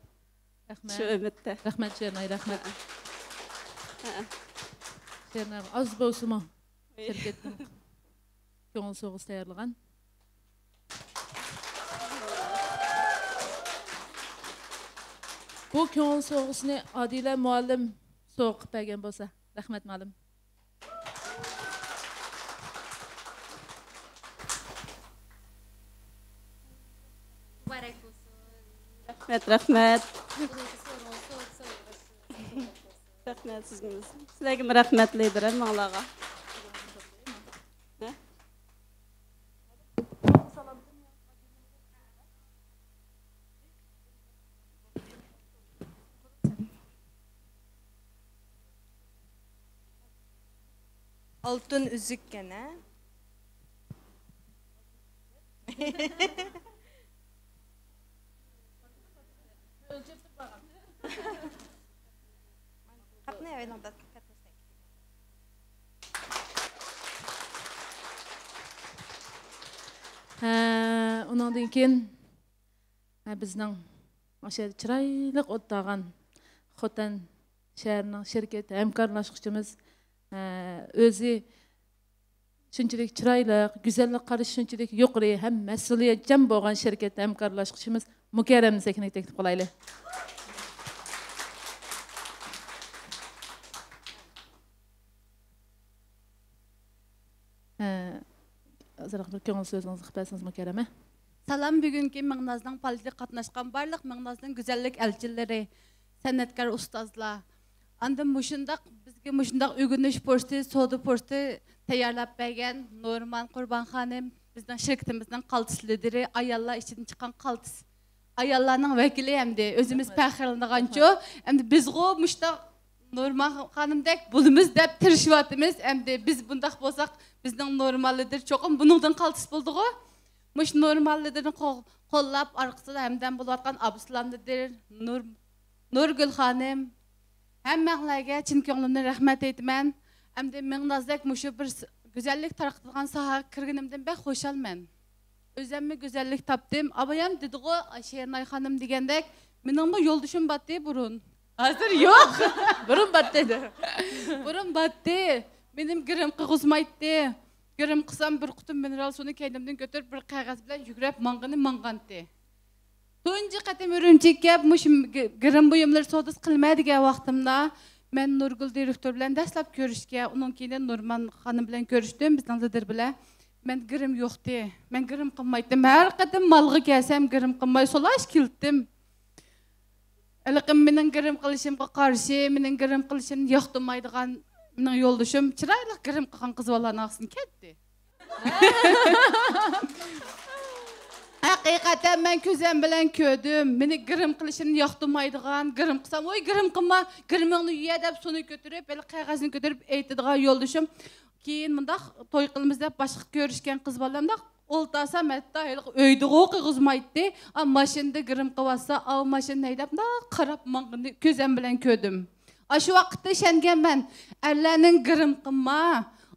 shu umidda. Rahmat Şernay, rahmat. Şernay az bo'lsa-mu şirketning ko'ngil so'g'isi tayyorlagan. Bu ko'ngil so'g'isini Adila muallim so'qib bergan bo'lsa, rahmat muallim. Rahmat. Rahmat sizlarga rahmatlidir Mavlaga. Altın üzük gene. Kapne oynamda katmıştık. Ondan keyin bizning o'sha chiroyli o'tdagan Xotan shahrining shirkat hamkorlashuvchimiz o'zi shunchalik chiroyli, go'zallik qarashi shunchalik yuqori ham mas'uliyatchan bo'lgan shirkat hamkorlashuvchimiz Mukarram Sakinga taklif qilaylik. Azırıq bir köngül sözünüzü qıpaysanız Mukarrama. Salam bugünkü Mığnaz'dan faaliyyətə qatnaşqan barlıq Mığnaz'dan güzellik elçiləri, sənətkar ustazlar. Anda muşundaq bizge muşundaq ögünüş poçtu, sodu poçtu tayarlap bergen Nurman Qurban xanım bizden şirketimizden qaltis lideri, ayallar içindən çıxan qaltis. Ayallarning vəkili hemdi, özümüz pəxirlənğanço, hemdi bizgo muşdaq Nurman xanımdək bulumuz dep tirişiyatımız, hemdi biz bundaq bolsaq bizden normallidir. Çoxum bunundan qaltis bolduğu. Muş normallidirini qollap arqısında hemden bulatqan Abuslanlıdır, Nurgül xanım. Həmmələrə çin köngülümdən rəhmət etmən. Hemdi Mığnazdək muşu bir güzellik tarqıtılğan sahaga kirginimdən bək xoşalman. Özəmmi güzellik tapdım. Abayam dediğo Şernay xanım degəndək, mening bu yolduşum batdı burun. Hazır yox. Burun batdı. Burun batdı. Benim girim qızmaydı. Girim qısam bir qutum mineral suyunu kendimden götürüp bir qağaz bilan yügrəp manğandı. Tunji qatim Ürümçikə girim buyumlar sodus qilmaydigan vaqtimda men Nurgul direktor bilan dastlab ko'rishga, undan keyin Nurman xanım bilan ko'rishdim, bizning lider bilan. Men girim yo'qdi. Men girim qilmaydim. Har qatim malga kelsam girim qilmay solash kildim. Iliqim mening girim qilishimga qarshi, mening girim qilishimni yoqtirmaydigan mening yo'ldoshim chiroyli girim qilgan qiz bolani aqsin ketdi. Haqiqatan men ko'zim bilan ko'rdim. Meni girim qilishimni yoqtirmaydigan, girim qilsam, "Voy girim qilma, girimingni yuya" deb suni ko'tarib, el qog'ozni ko'tarib aytadigan yo'ldoshim. Keyin mundaq to'y qilamiz deb boshqa ko'rishgan qiz bolamda oltasam hatta uyda o'qig'izmaydi. Mashinada girim qilsa, av mashin haydab, qarab mang'ini ko'zim bilan ko'rdim. Shu vaqtda ishonganman. Allarning girim qilma,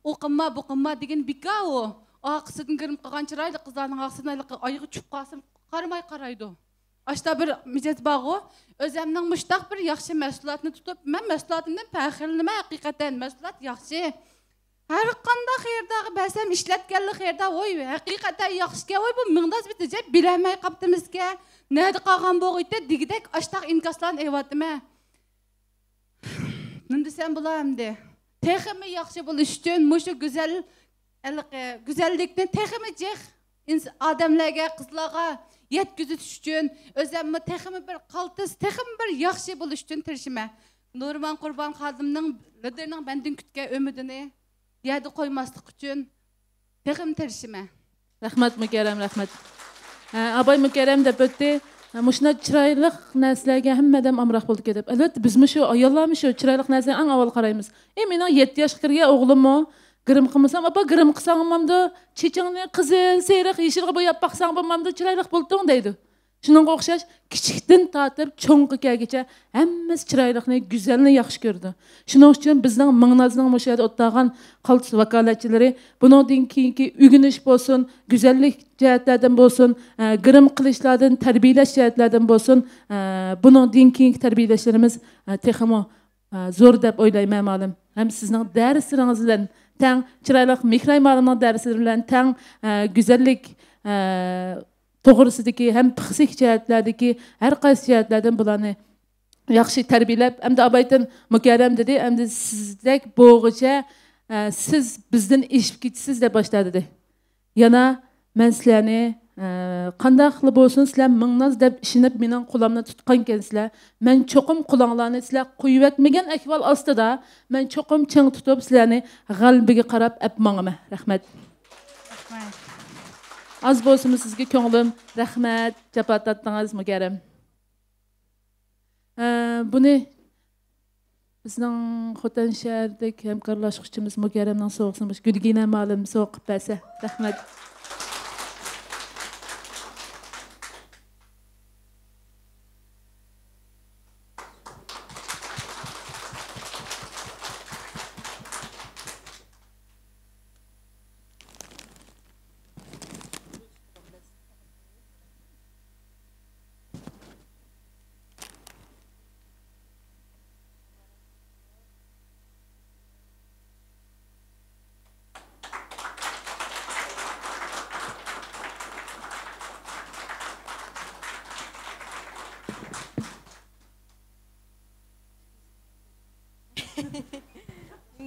o'qima, bu qilma degan bikao. Aqsidan girim qilgan chiroyli qizlarning aqsidan oyog'i tushib qolsa qaramay qaraydi. Ashta bir mijat bog'u, o'zimning mushtaq bir yaxshi mas'uliyatni tutib, men mas'uliyatimdan faxrlanaman haqiqatan. Mas'uliyat yaxshi. Har qanday xerdagi basam ishlatganlik xerda, voy, haqiqatan yaxshi. Voy, bu Mığnaz bitijab bilamay qaptimizga. Nada qolgan bo'g'iydi, digidek ashtaq inkaslarni evatma. Nima desam bo'lamdi? Texmi yaxshi bo'lish uchun mushu güzellikni texmi jex odamlarga, qizlarga yetkizish uchun o'zimni texmi bir qaltis, texmi bir yaxshi bo'lish uchun tirishman. Nurman Qurban xodimning liderining mendan kutgan umidini yerda qo'ymaslik uchun texmi tirishman. Rahmat Mukarram, rahmat. Abay Mukarram deb o'tdi. Muşuna çıraylık nəslərə həmmədəm amraq oldu gedib. Əlbəttə biz şu ayollarmı şu çıraylık nəslərə ən avval qarayımız. Mena 7 yaş kirgan oğlumu qırım qılmasam, apa qırım qılsağımamdı, çeçingni qızıl, seyraq, yeşilgə boyab baxsang bolmamdı, çıraylık boldun deydi. Şununğa oxşaş kichikdən tatib çoğunğa kelgiçə həmməsi çıraylıqni, güzəlni yaxşı gördü. Şunun üçün bizning Ming'nazning məşədə otdağan qaltis vakalatçıları bunundan keyinki ügünüş bolsun, güzəllik cəhətlərdən bolsun, qırım qilishlardan, tərbiyələş cəhətlərdən bolsun, bunundan keyinki tərbiyələşlərimiz texmo zor deb o'ylayman ma'lum. Ham sizning darslaringiz bilan tang chiroyli mikroymalimning darslari bilan tang güzəllik to'g'risidagi ham psixik jihatlardagi har qaysi jihatlardan bularni yaxshi tarbiyalab, hamda abaydan mukarram dedi, hamda sizdek bo'g'icha siz bizdan eshib ketisiz deb boshladi dedi. Yana men sizlarni qanday qilib bo'lsin sizlar Ming'naz deb ishinib mening qo'limni tutgan ekansizlar. Men cho'qim qulonlarni sizlar qo'yib etmagan ahvol ostida men cho'qim ching tutib sizlarni g'albiga qarab apmangiman. Rahmat. Az bo'lsin sizga ko'nglim rahmat, jabot tatdingiz mukarram. Buni bizning Xotan shahridagi hamkorlashuvchimiz mukarramning so'g'isimiz Gulgina ma'lum so'qib bersa. Rahmat.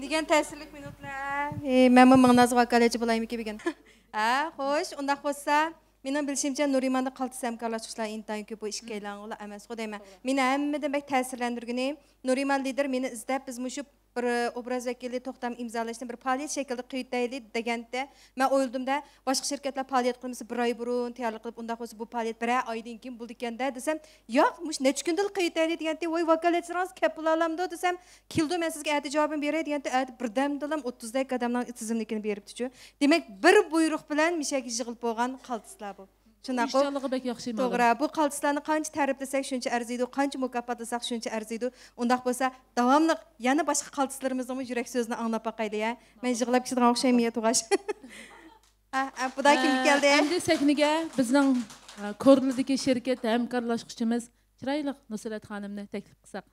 Degan ta'sirlik minutlar. Men Ming'naz vakalatchi bo'laymi degan. Xo'sh, undaq bo'lsa, mening bilishimcha Nurimanni qaltis hamkorlashishlar intayin ko'p bu ishkaylanlar emas, deyman. Meni hammadan bak ta'sirlantirgani Nuriman lider meni izlab biz mushu bir obraz vakili to'xtam imzolashdan bir faoliyat shaklida quyitayli deganda men o'yladimda boshqa shirkatlar faoliyat qilmasa bir oy burun tayyorlik qilib undaq bo'lsa bu faoliyat bir oydan keyin bo'ldi ekanda desam yo'q mush necha kundil quyitayli deganda voy vakolatchilarimiz kapilalamdi desam keldim men sizga ati javobim beray deganda birdamdilam 30 dak odamning tizimligini beribdi-chu. Demak bir buyruq bilan mishak yig'ilib bo'lgan qaltislar bu. İnşallah bek yaxshi ma'lum. To'g'ri, bu qaltislarni qancha ta'riflasak shuncha arziydi, qancha mukofotlasak shuncha arziydi. Undaq bo'lsa, davomli yana boshqa qaltislarimizni yurak so'zini anglab boqayli ya. Men yig'lab ketgan o'xshaymi tug'ash. Buda kim keldi? Endi sakniga bizning Korlidagi shirkat hamkorlashuvchimiz chiroyli Nusrat xonimni taklif qilsak.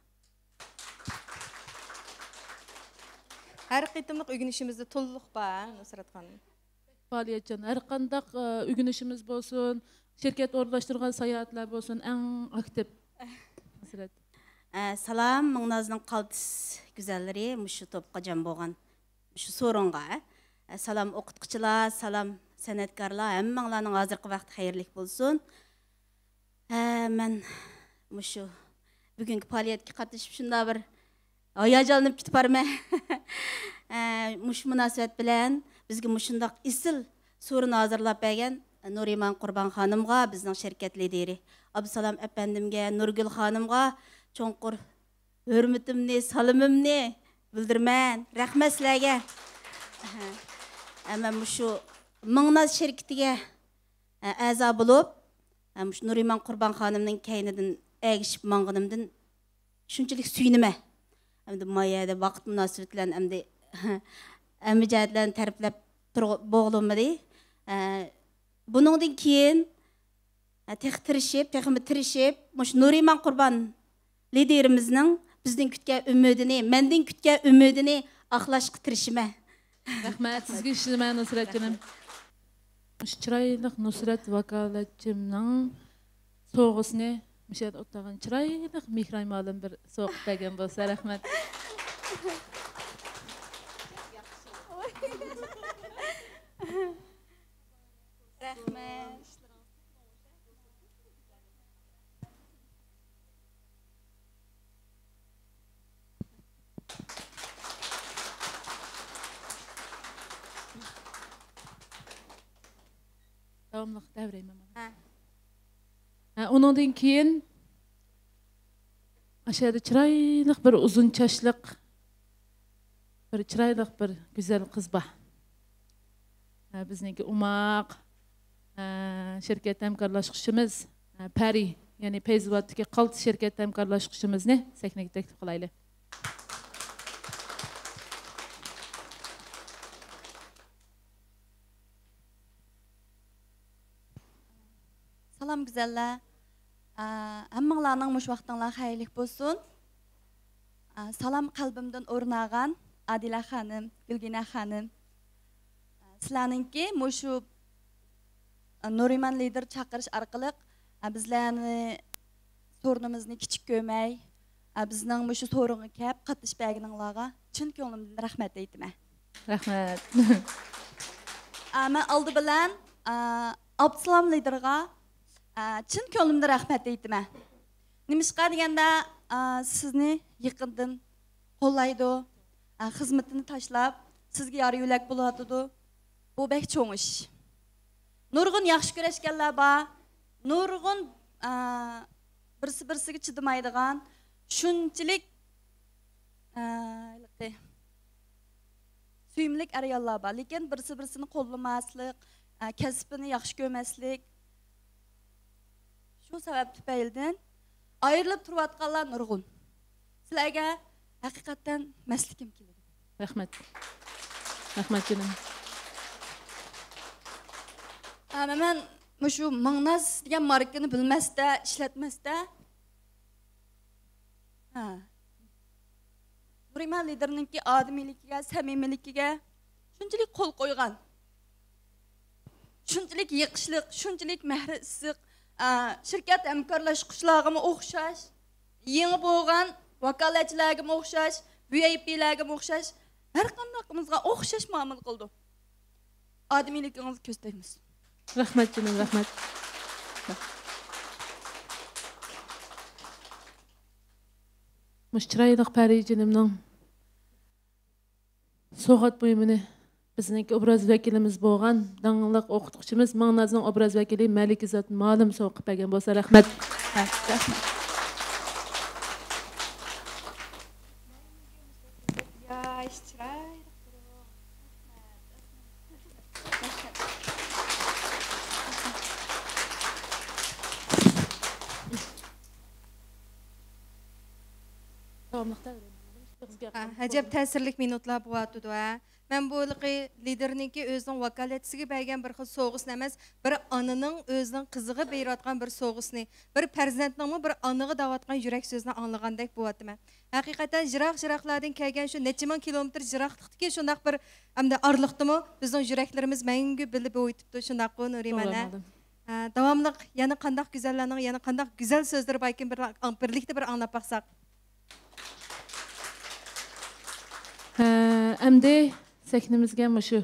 Har qitimliq o'rganishimizda to'liq bor Nusrat xonim. Faaliyetçan her qandaq ügünüşümüz bolsun, şirket orlaştırgan sayahatlar bolsun, en aktif. Salam, Ming'nazning qaltis güzelleri, muşu topqa jam bolgan, muşu sorunga. Salam o'qituvchilar, salam san'atkorlar, hammanglarning hozirgi vaqt xayrlik bo'lsin. Men muşu bugungi faoliyatga qatnashib shunda bir hayajonlanib ketib barman. Mush munosabat bilan bizga mushundaq isil so'rini hozirlab bergan Nuriman Qurban xonimga, bizning shirkat lideri Abdusalam apandimga, Nurgul xonimga cho'nqur hurmatimni, salimimni bildirman. Rahmat sizlarga. Men mushu Ming'naz shirkatiga a'zo bo'lib, mushu Nuriman Qurban xonimning kaynidan agishib mang'inimdan shunchalik suyunaman. Endi mayada vaqt munosabati bilan endi amijatlarni tariflab bo'g'ilmadi. Buningdan keyin tirishib, mush Nuriman Qurban liderimizning bizdan kutgan umidini, mendan kutgan umidini oqlashga tirishiman. Rahmat sizga ishlaman Nusratjonim. Mush chiroyli Nusrat vakolatchimning so'g'isini mishad o'tgan chiroyli mehray ma'lum bir so'qib bergan bo'lsa rahmat. Rahmat. Davomliq davrayman. Onundan keyin aşağıda çıraylık bir uzun çaşlık, bir çıraylık bir güzel kız var. Bizniki umaq, şirket hamkorlashishimiz Pari, yani Peyzvat'taki Qalt şirket hamkorlashishimizni sahnaga taklif qilaylik. Salam güzeller. Hammanglarning mush vaqtinglar xayrlik bo'lsin. Salam qalbimdan o'rnagan Adila xonim, Gulgina xonim. Sizlarningki mushu Nuriman lider chaqirish orqali bizlarni sorunimizni kichik ko'rmay, bizning mushu so'ringa kelib qatnashib berganinglarga chin ko'nglimdan rahmat aytaman. Rahmat. Men oldi bilan Abdusalom liderga chin ko'nglimdan rahmat aytaman. Nimishqa deganda sizni yaqindan qo'llaydi, xizmatini tashlab, sizga yor yo'lak bo'ladi. Bu bek cho'ng ish. Nurg'un yaxshi ko'rishganlar bor, nurg'un birsi-birsiga chidamaydigan, shunchalik suyimlik ayollar bor, lekin birsi-birsini qo'llamaslik, kasbini yaxshi ko'rmaslik. Shu sabab tufaylidan ayrılıb turayotganlar nurg'un. Sizlarga haqiqatan maslikim keladi. Rahmat. Rahmat canım. Men shu Mangnaz degan markani bilmasda, ishlatmasda Nuriman liderninki odamiyligiga, samimiyligiga shunchalik qo'l qo'ygan. Shunchalik yiqishliq, shunchalik mehrissiz, şirket hamkorlashuvchilarga o'xshash, yangi bo'lgan vakolatchilarga o'xshash, VIPlarga o'xshash, har qandaqimizga o'xshash muomala qildi. Odamiyligingizni ko'rsatamiz. Rahmat canım, rahmat. Müştiraylık Pari canımның soğat buyumunu bizniki obraz vekilimiz bo'lgan dаңlıq o'qituvchimiz Mangnazning obraz vakili Malikizat Ma'lum so'qib bergan bo'lsa rahmat. Acaba təsirlik minutlar bu atıdı. Mən bu liderniki özünün vakaletçisiga bergan bir xil soğusni emas, bir anının özünün qizig'i berayotgan bir soğusni, bir farzandning bir aniga davatgan yurak so'zini anlagandek bo'lyapman. Haqiqatan jiroq-jiroqlardan kelgan shu necha ming kilometr jiroqlikdagi shundoq bir hamda orliqdimi bizning yuraklarimiz mangu bilib o'tibdi shundoq Nurimana. Davomli yana qandoq go'zallarning yana qandoq go'zal so'zlari bor ekan birlikda bir anglab baqsaq. Əmdə səknimizə şu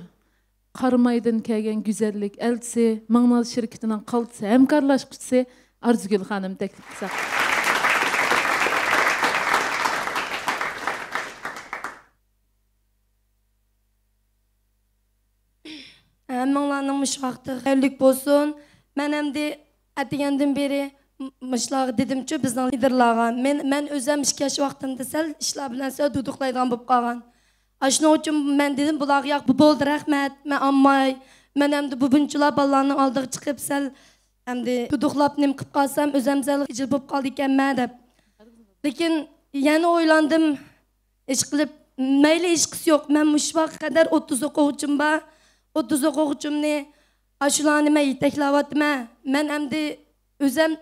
Qarmaydan kelgan güzellik elçisi, Mangnaz şirketining qaltısı, hamkorlashuvchisi Arzugul xonim taklif qilsak. Hammanglarning mush vaqti xayrlik bo'lsin. Men endi atgandan beri mushlarga dedimchi bizning liderlarga men o'zim ishga vaqtimda sal ishlar bilan sal duduqlaydigan bo'lib qolgan. Aşno uchun men dedim bularga yo'q bu bo'ldi rahmat. Men ammay, men endi bu bunchalar bolalarning oldiga chiqib sal endi duduqlab nim qilib qolsam o'zim sal hijil bo'lib qoldi ekanman deb. Lekin yana o'ylandim. Ish qilib mayli ish qilsa yo'q. Men mush vaqt qadar 30 o'quvchim bor. 30 o'quvchimni ashularni men yetaklayapman. Men endi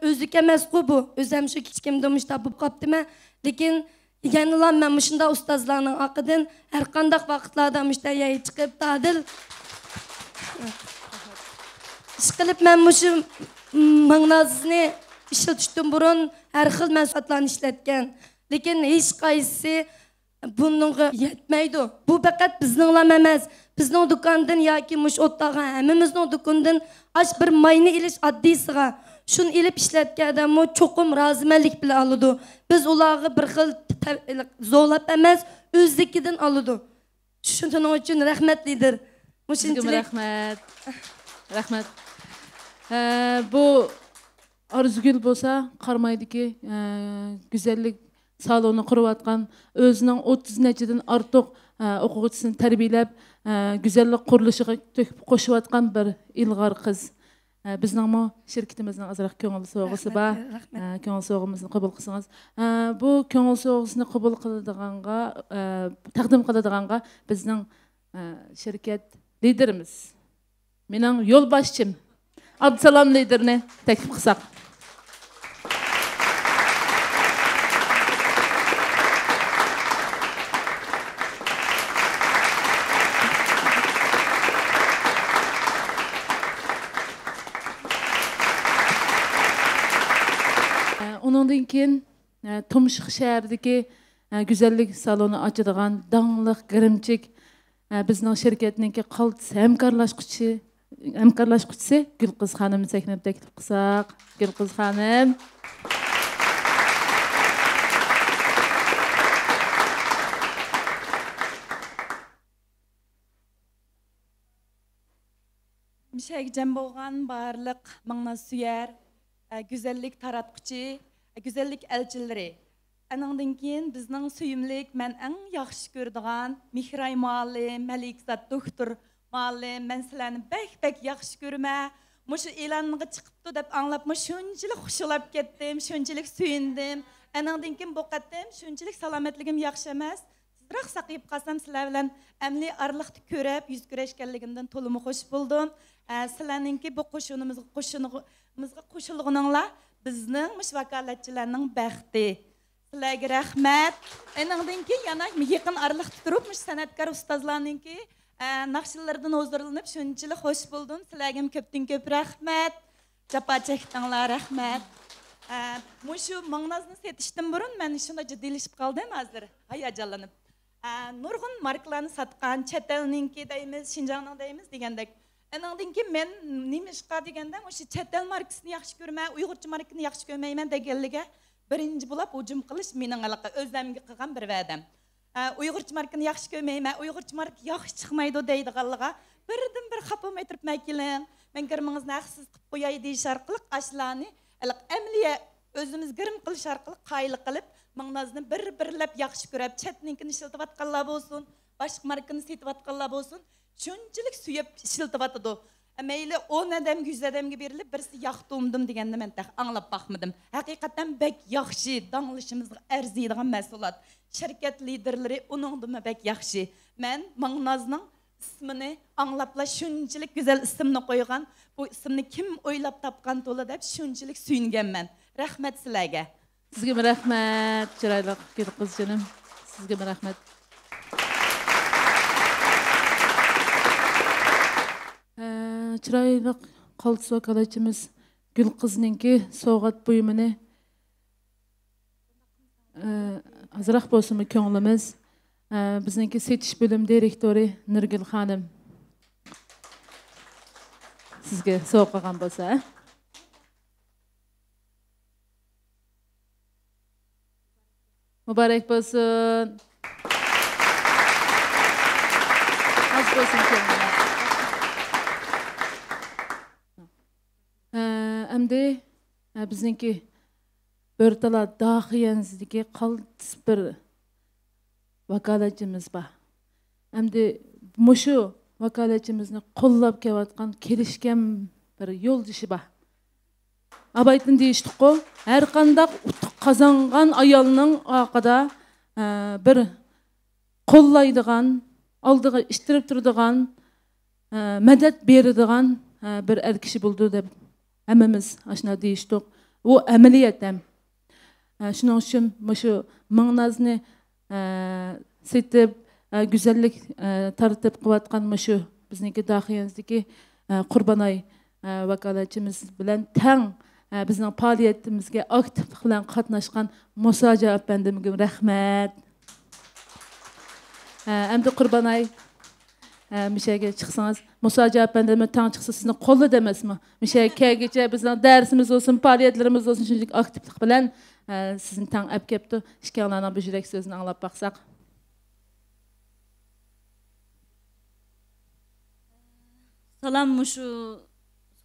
o'zlik emas-ku bu. O'zim shu kichkimda mush topib qopdim. Lekin yanılar men muşunda ustazlarning haqidan har qanday vaqtlarda müştəriyə chiqib tadil ish qilib men mushu Mangnazni ishlatishdan burun har xil mahsulotlarni ishlatgan. Lekin hech qaysi buningga yetmaydi. Bu faqat bizninglar emas, bizning do'kondan yoki mush o'tdaga hammamizning do'kondan ash bir mayni ilish oddiysiga şunu ilip işletken mu çokum razımelik bile alıdı. Biz ulağı bir xil zorlap emez özlikiden alıdı. Şunun için rahmetlidir. Rahmet. Rahmet. Bu Arzugül bolsa Qarmaydagi güzellik salonu qurib atgan, özünün 30 neçeden artıq o'quvchisini tarbiyalab, güzellik qurilishiga töküp qo'shib atgan bir ilg'or qiz. Bizning mo şirketimizning azroq ko'ngil so'g'isi bor. Ko'ngil so'g'imizni qabul qilsangiz, bu ko'ngil so'g'isini qabul qiladiganға, taqdim qiladiganға bizning şirket liderimiz, mening yo'lboshchim Abdusalom liderni taklif qilsak. Onundan keyin Tumshuq shahridagi güzellik salonu ochadigan dangliq Girimchik bizning shirkatninki qaltis hamkorlashquchisi Gulqiz xonimni sahnab taklif qilsak. Gulqiz xonim. Mishak jam bo'lgan barliq mingni suyar, güzellik taratquchi, güzellik elchilari. Anandan keyin bizning suyimlik, men eng yaxshi ko'radigan Mihray muallim, Malikzat doktor muallim, men sizlarni bek yaxshi ko'raman. Mushu e'longa chiqibdi deb anglab, shunchalik xushilab ketdim, shunchalik suyundim. Anandan keyin bu qatam shunchalik salomatligim yaxshi emas. Sizroq saqayib qolsam, sizlar bilan amli arliqni ko'rib, yuz ko'rishganligimdan to'liq xush bo'ldim. Sizlarningki bu qo'shunimizga qo'shilganinglar bizning vakolatchilarning baxti. Sizlarga rahmat. Anandan keyin yana yaqin arliqda turib, san'atkor ustozlarningki naqshlardan huzurlanib shunchalik xush bo'ldim. Sizlarga ko'pdan ko'p rahmat. Japa chekdinglar, rahmat. Mushu Mangnazni setishdan burun men shunda jiddiylashib qoldim hozir. Hayajonlanib. Nurg'un markalarni satgan, chet elninki deymiz, Shinjongning deymiz degandek. Anandan keyin men nimishqa deganda, o'sha chet el markasini yaxshi ko'rmay, Uyg'urcha markani yaxshi ko'rmayman deganliga birinchi bo'lib hujum qilish mening o'zimga qilgan bir va'dam. Uyg'urcha markani yaxshi ko'rmayman, Uyg'urcha marka yaxshi chiqmaydi deydiganliga birdan bir xafa bo'lmay turibman keling. Men kirmingizni haqsiz qilib qo'yay deyish orqali ashlarni amliya o'zimiz girim qilish orqali qoyil qilib, Mangnazni bir-birlab yaxshi ko'rib, chetninkini ishlatayotganlar bo'lsin, boshqa markani setayotganlar bo'lsin, shunchalik suyib ishlatayotdi. Mayli 10 odam 100 odamga berilib, birisi yoqtumdim deganda men anglab baxmadim. Haqiqatan bek yaxshi, danglishimizga arziydigan mahsulot. Shirkat liderlari uningdimi bek yaxshi. Men Mangnazning ismini anglabla shunchalik go'zal ismni qo'ygan, bu ismni kim o'ylab topgan to'la deb shunchalik suyunganman. Rahmat sizlarga. Sizga rahmat, chiroyli qizjonim. Sizga rahmat. Chiroyli qaltis vakolatchimiz Gulqizninki sovg'at buyumini azroq bo'lsinmi ko'nglimiz. Bizningki setish bo'lim direktori Nurgul xonim. Sizga sovg'a qilgan bo'lsa, muborak bo'lsin. Az bo'lsin ko'nglingiz. Endi bizningki Börtala dahiyansizdagi qaltis bir vakolatchimiz bor. Endi mushu vakolatchimizni qo'llab kelayotgan, kelishgan bir yo'ldoshi bor. Abaytın deyishdi-ku, har qanday utuq qozongan ayolning orqada bir qo'llaydigan, oldiga ishtirib turadigan, madad beradigan bir er kishi bo'ldi deb hammamiz ashuna deyishdik. U amaliyat ham. Shuning uchun shu Mangnazni setib, go'zallik tartib qilayotgan shu bizniki dahiyansizdagi Qurbonay vakolatchimiz bilan tang bizning faoliyatimizga aktivlik bilan qatnashgan Musoja apandimga rahmat. Endi Qurbonay mishaga chiqsangiz, Musoja apandimga tang chiqsa sizni qo'lda demasmi? Mishaga kelgacha bizning darsimiz olsun, faoliyatlarimiz olsun shunchalik aktivlik bilan sizni tang olib kelibdi. Ishkanlarning bu yurak so'zini anglab baqsaq. Salam mushu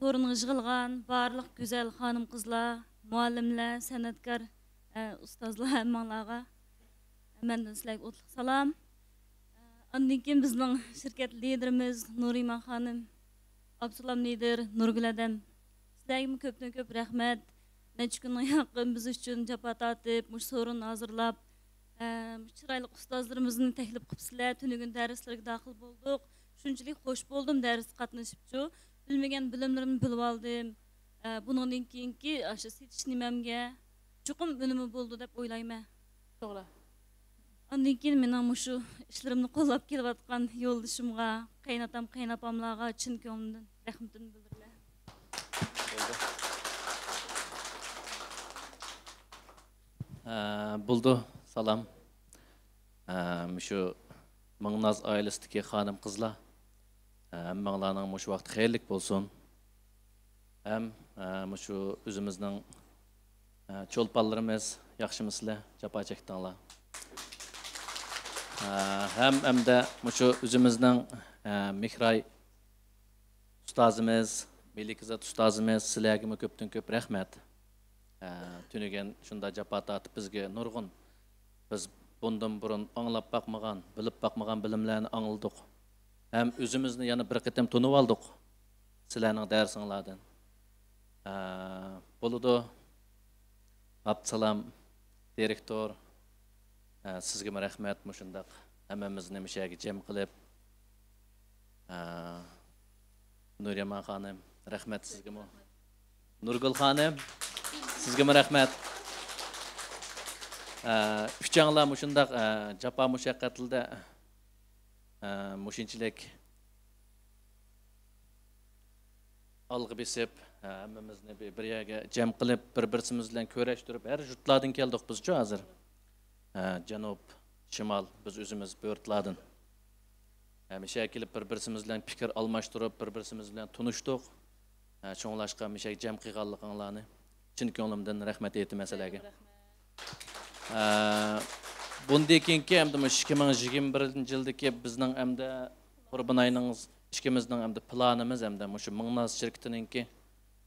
sorunga yig'ilgan barliq go'zal xonim qizlar, muallimlar, san'atkor, ustozlar hammanglarga mendan sizlarga o'tliq salom. Ondan keyin bizning shirkat liderimiz Nuriman xonim, Abdusalom lider, Nurgul adam. Sizlarga ko'pdan ko'p rahmat. Necha kundan yaqin biz uchun jafo tortib, mush sorun hozirlab, chiroyli ustozlarimizni taklif qilibsizlar, tunugun darslarga daxil bo'ldik. Shunchalik xush bo'ldim darsga qatnashibchu. Bilmagan bilimlarimni bilib oldim. Bundan keyingi o'sha setish nimamga chuqur unumi bo'ldi deb o'ylayman. To'g'ri. Ondan keyin mening mushu ishlarimni qo'llab kelayotgan yo'ldishimga, qaynatam, qaynapamlarga chin ko'nglimdan rahmatimni bildiraman. Buldu, salam. Mushu Mıgnaz ailesideki hanım kızlar. Mağlanın muş vaqt xeyirlik bolsun. Hem mushu özümüzün çolpallarımız yaxşımısılar, japa çektanlar. Hem de mushu özümüzün Mihray ustazımız, Melikizat ustazımız sizlarga köpten köp rahmet. Tünügen şunda japa tatip bizge nurgun. Biz bundan burun anlap bakmagan, bilip bakmagan bilimlerini anıldık. Hem özümüzni yana bir qitim tunib aldık. Sizlarning darsinglardan. Buludu Abdusalam direktor, sizga rahmat mushundaq hammamizni mishaga jam qilib. Nuriman xonim, rahmat sizga. Nurgul xonim, sizga rahmat. Üççanlar mushundaq japa mushaqqatlarda muşinchilik algı besip hammamizni bir yerga jam qilib bir-birimiz bilan ko'rashtirib har yurtlardan keldik biz-chu hozir. Janub, shimol biz o'zimiz bo'rtlardan. Hamisha kelib bir-birimiz bilan fikr almashtirib, bir-birimiz bilan tunishdik. Cho'nglashqa misha jam qilganliginglarni chin ko'nglimdan rahmat aytdim masalaga. Bundan keyingi hamda 2021-yildagi bizning hamda Qurban oyining ishimizning hamda planimiz hamda shu Mıgnaz shirkatiningki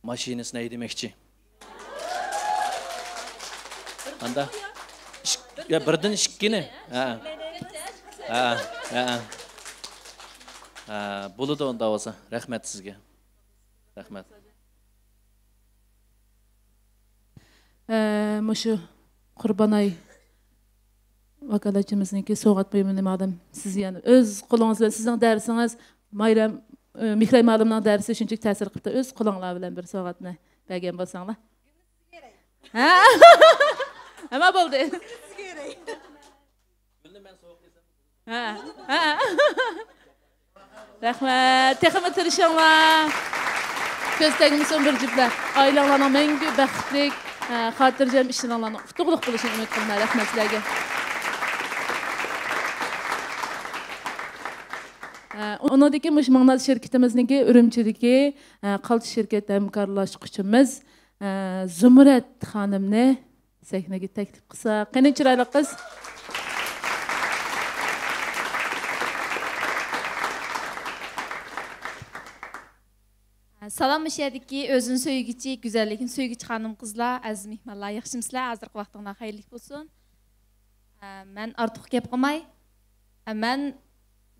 mashinasini aydemoqchi. Anda ya birdan ikkini. Bo'ladi onda bo'lsa. Rahmat sizga. Rahmat. Mushu Qurban oyi vakolatchimizniki so'g'at buyumini madam siz yani o'z qo'lingiz bilan sizning darsingiz Mayram Mihray ma'lumning darsi shunchalik ta'sir qildi. O'z qo'linglar bilan bir so'g'atni bergan bo'lsanglar. Ha? Nima bo'ldi? Ha. Ha. Rahmat. Texmi tirishinglar. Ko'z tegmisin bir jiblar. Oilanglarning mangu baxtli, xotirjam ishlaringlarning utuqliq bo'lishini umid qilaman. Rahmat sizlarga. Onadaki Mıgnaz şirketimizdeki Ürümçideki qalti şirket hamkorlashuvchimiz Zumrat xonimni sahnaga taklif qilsa, qani chiroyli qiz. Salam müşahidiki özün söygüçi, güzellikin söygüçi hanım kızlar, aziz mihmanlar, yaxshimsizlar, hazırki vaqtinglar xayrlik bo'lsin. Men ortiq gap qilmay, men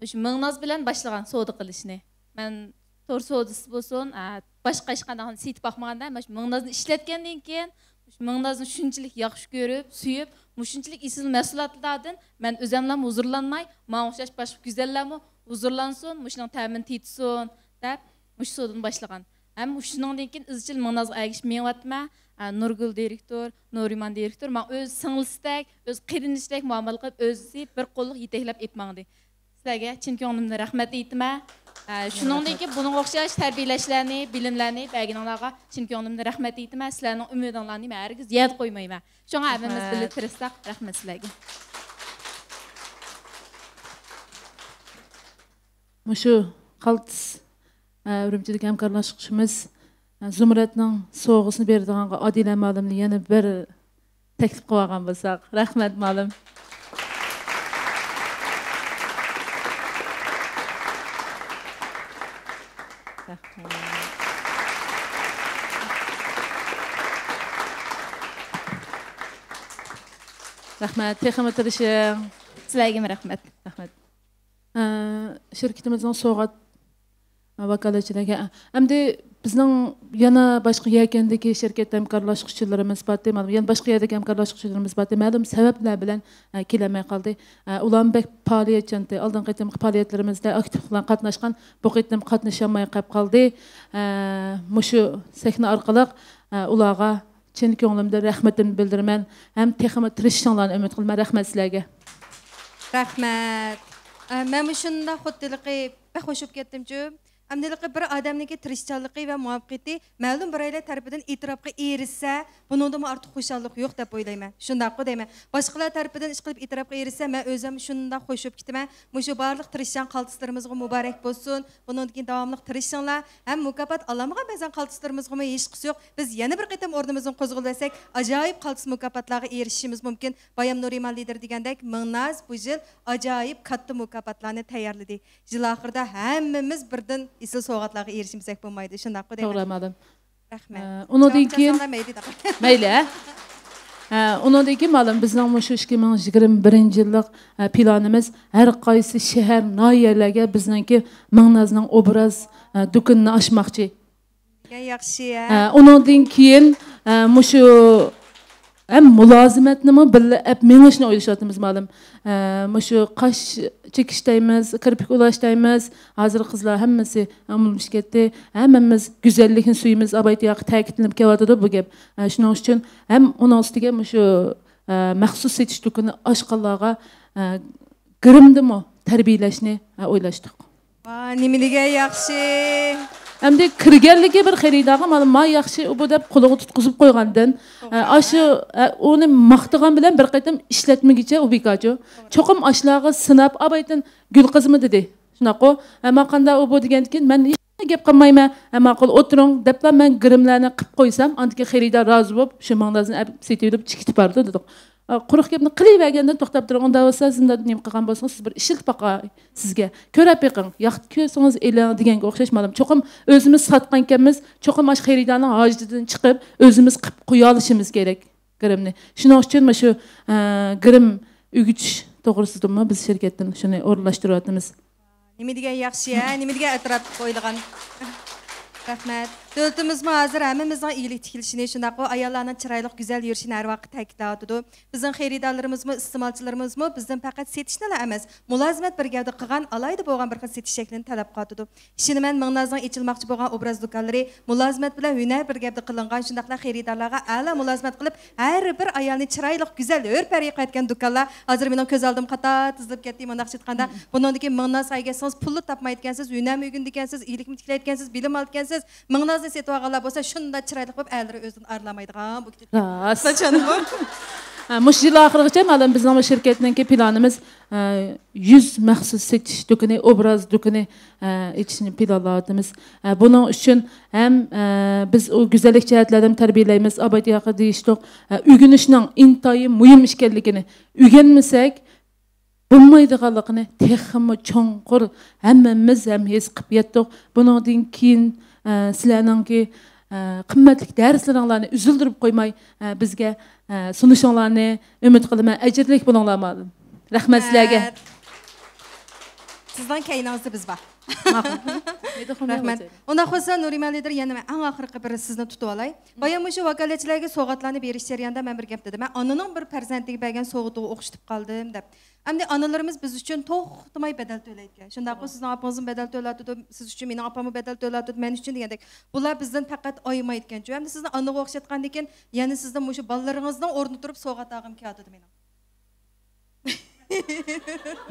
shu Mıgnaz bilan boshlagan savdo qilishni. Men tor savdosi bo'lsin, boshqa hech qanday setib baxmaganda, men Mıgnazni ishlatgandan keyin, Mıgnazni shunchalik yaxshi ko'rib, suyib, shunchalik isil mahsulotlardan men o'zimlam huzurlanmay, menga o'xshash boshqa go'zallarmi huzurlansin, shuning ta'min tetsin deb mush savdoni boshlagan. Ham shuningdan keyin izchil Mıgnazga ergishib menyapman. Nurgul direktor, Nuriman direktor, men o'z singlisdek, o'z qarinishdek muomala qilib, o'zi bir qo'lliq yetaklab etmangdi. Sizlarga chin ko'nglimdan rahmat aytaman. Shuningdan keyin bunga o'xshash tarbiyalashlarni, bilimlarni berganlarga chin ko'nglimdan rahmat aytaman. Sizlarning umidinglarni men hargiz yad qo'ymayman. Shunga hammamiz birga tirishsak, rahmat sizlarga. Mushu qaltis Ürümçidagi hamkorlashuvchimiz Zumratning so'g'isini berdiganga Odila ma'lumni yana bir taklif qilib olgan bo'lsak, rahmat ma'lum. Rahmat, texmi tirishing. Sizlarga rahmat. Rahmat. Şirketimizin soğat vakolatchilariga hamda bizning yana boshqa yakandagi shirkat hamkorlashuvchilarimiz bor, yana boshqa yerdagi hamkorlashuvchilarimiz bor. Ma'lum sabablar bilan kelamay qoldi. Ulanbek faoliyatchandi, oldingi qitimli faoliyatlarimizda aktiv qatnashgan, bu qitim qatnashamay qoldi. Mushu sahna orqali ularga chin ko'nglimda rahmatimni bildiraman. Ham texmi tirishinglarni umid qilaman. Rahmat sizlarga. Rahmat. Men shunda xo'tiliqi xo'shib ketdim-chu. Amdiliqi bir odamniki tirishchanligi va muvaffaqiyati ma'lum bir aylar tarafidan e'tirofga erishsa, bundan ortiq xushallik yo'q deb o'ylayman. Shundaqmi deyman. Boshqalar tarafidan ish qilib e'tirofga erishsa, men o'zim shunda xo'shib ketaman. Mushu barliq tirishchan qaltislarimizga muborak bo'lsin. Bundan keyin davomli tirishinglar. Ham mukofot olamagan ba'zan qaltislarimizga hech qisi yo'q. Biz yana bir qitim o'rnimizdan qo'zg'alsak, ajoyib qaltis mukofotlarga erishishimiz mumkin. Bayam Nuriman lider degandek, Mingnaz bu yil ajoyib katta mukofotlarni tayyorladi. Yil oxirida hammamiz birdan isil soğatlarga erişimsek bo'lmaydi. Shundaqmi deyman. To'g'ri malim. Rahmat. Undan keyin mayli. Undan keyin malim bizning shu 2021-yillik planimiz har qaysi shahar, noyalarga bizningki Mingnazning obraz do'konini ochmoqchi. Yaxshi. Undan keyin shu hem mülazimetnimi billa hep menişni o'ylashyapmiz ma'lum. Shu qash chekishdaymiz, kirpik ulashdaymiz. Hozir qizlar hammasi umulmuş ketdi. Hammamiz go'zallikni suyimiz, abaytiyoq ta'kidlanib kelyapti bu gap. Shuning uchun ham uning ustiga shu maxsus setish do'koni ochganlarga girimdimi tarbiyalashni o'ylashdik. Nimaliga yaxshi. Hamda kirganligi bir xaridaga mana ma yaxshi bu deb qo'liga tutqizib qo'ygandan aşı uni maqtagan bilan bir qatam ishlatmagicha u bekacho cho'qim ashlarga sinab abaytin gul qizmi dedi shunaqa ama qanda u bu degandan men hech gap qilmayman ma'qul o'tiring deb men girimlarni qilib qo'ysam antika xaridor rozi bo'lib shu Mingnazni setib ketib bordi dedik. Quruq gapni qilavergandan to'xtab turing. Unda bo'lsa sizda nima qilgan bo'lsangiz siz bir ishilib boqay sizga. Ko'rib beqing. Yoqti ko'rsangiz e'lon deganga o'xshashmadim. Cho'qim o'zimiz sotgan ekanmiz, cho'qim ash xaridorning hojatidan chiqib o'zimiz qilib qo'ya olishimiz kerak girimni. Shuning uchun shu girim ügüç to'g'risidami biz shirkatdan shuni o'rnashtiryapmiz. Nima degan yaxshi, nima degan e'tirof qo'yilgan. Rahmat. Dövlətimizmi hazır hammamizning iyilik tikilishini, shunaqo ayollarning chiroyli, go'zal yurishini har vaqt ta'kidlaydi. Bizning xaridorlarimizmi, iste'molchilarimizmi bizdan faqat setishni emas, mulozimat bir gavda qilgan, alayda bo'lgan bir xil setish shaklini talab qiladi. Ishini men Mingnazning ochilmoqchi bo'lgan obraz do'konlari mulozimat bilan hunar bir gavda qilingan shundaqlar xaridorlarga a'lo mulozimat qilib, har bir ayolni chiroyli, go'zal, o'rpariy qaytgan do'konlar hozir mening ko'z oldim qata tizilib ketdi. Mundaq aytganda, bundan keyin Mingnaz aygasangiz pulni topmayotgansiz, hunar o'rgan degansiz, iyilikni tiklayotgansiz, bilim olgansiz, Mingnaz setib olganlar bo'lsa shunda chiroyli qilib ayollar o'zidan arlamaydigan bu ketdi. Mush yil oxirigacha ma'lum bizning shirkatning planimiz 100 maxsus setish do'koni, obraz do'koni etishni planlayapmiz. Buning uchun ham biz o go'zallik jihatlardan tarbiyalaymiz, abadiyoqqa deyishdik. O'rganishning intoyi muhim ekanligini, o'rganmasak bo'lmaydiganligini texmi cho'nqur hammamiz ham his qilib yetdik. Bundan keyin sizlarningki qimmatli darslaringlarni uzildirib qo'ymay bizga sunishinglarni umid qilaman. Ajrlik bo'linglar ma'lum. Rahmat sizlarga. Sizdan keyiningizda biz bor. Rahmat. Unda qo'ysa Nuriman lider yana men eng oxirgi bir sizni tutib olay. Bayam shu vakolatchilarga sovg'atlarni berish jarayonida men bir gap dedim. Men onaning bir farzandiga bergan sovg'atini o'qishib qoldim deb. Endi onalarimiz biz uchun to'xtamay bedel to'laydi. Shundaqmi sizning opangizning bedel to'ladi, siz uchun mening opamning bedel to'ladi, men uchun degandek. Bular bizdan faqat oymaydigan. Endi sizni onaga o'xshatgandan keyin, yana sizdan shu bolalaringizning o'rnida turib sovg'at olgim keladi mening.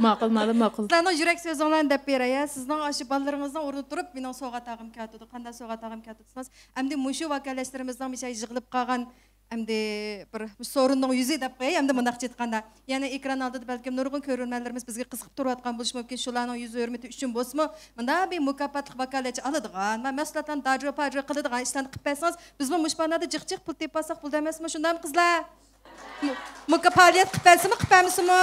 Ma'qul, ma'qul. Sizlarning yurak so'zinglarni deb beray. Sizning shu bolalaringizning o'rnida turib mening sovg'at olgim keladi. Qanday sovg'at olgim keladi desiniz? Endi shu vakolatchilarimizning bir şey yig'ilib qolgan Әмді бір sorunның yüzü деп қой, әмді мұндақ жетқанда. Яны экран алдыда бәлкім нұрғын көрерменлерimiz bizге қызығып тұрып атқан болушы мүмкін, шуларның yüzü өрметі үшін болсымы? Мұнда бір мұкапатлық вакалетчі алыдыған, мәслихаттан дажы-пажы қылыдыған іштен қып бәсіңіз, біз мұшпанада жық-жық пұл теп басақ бұл демесімі? Шунда мı қызлар? Мұкапалет қып бәсімі, қып бәмісімі?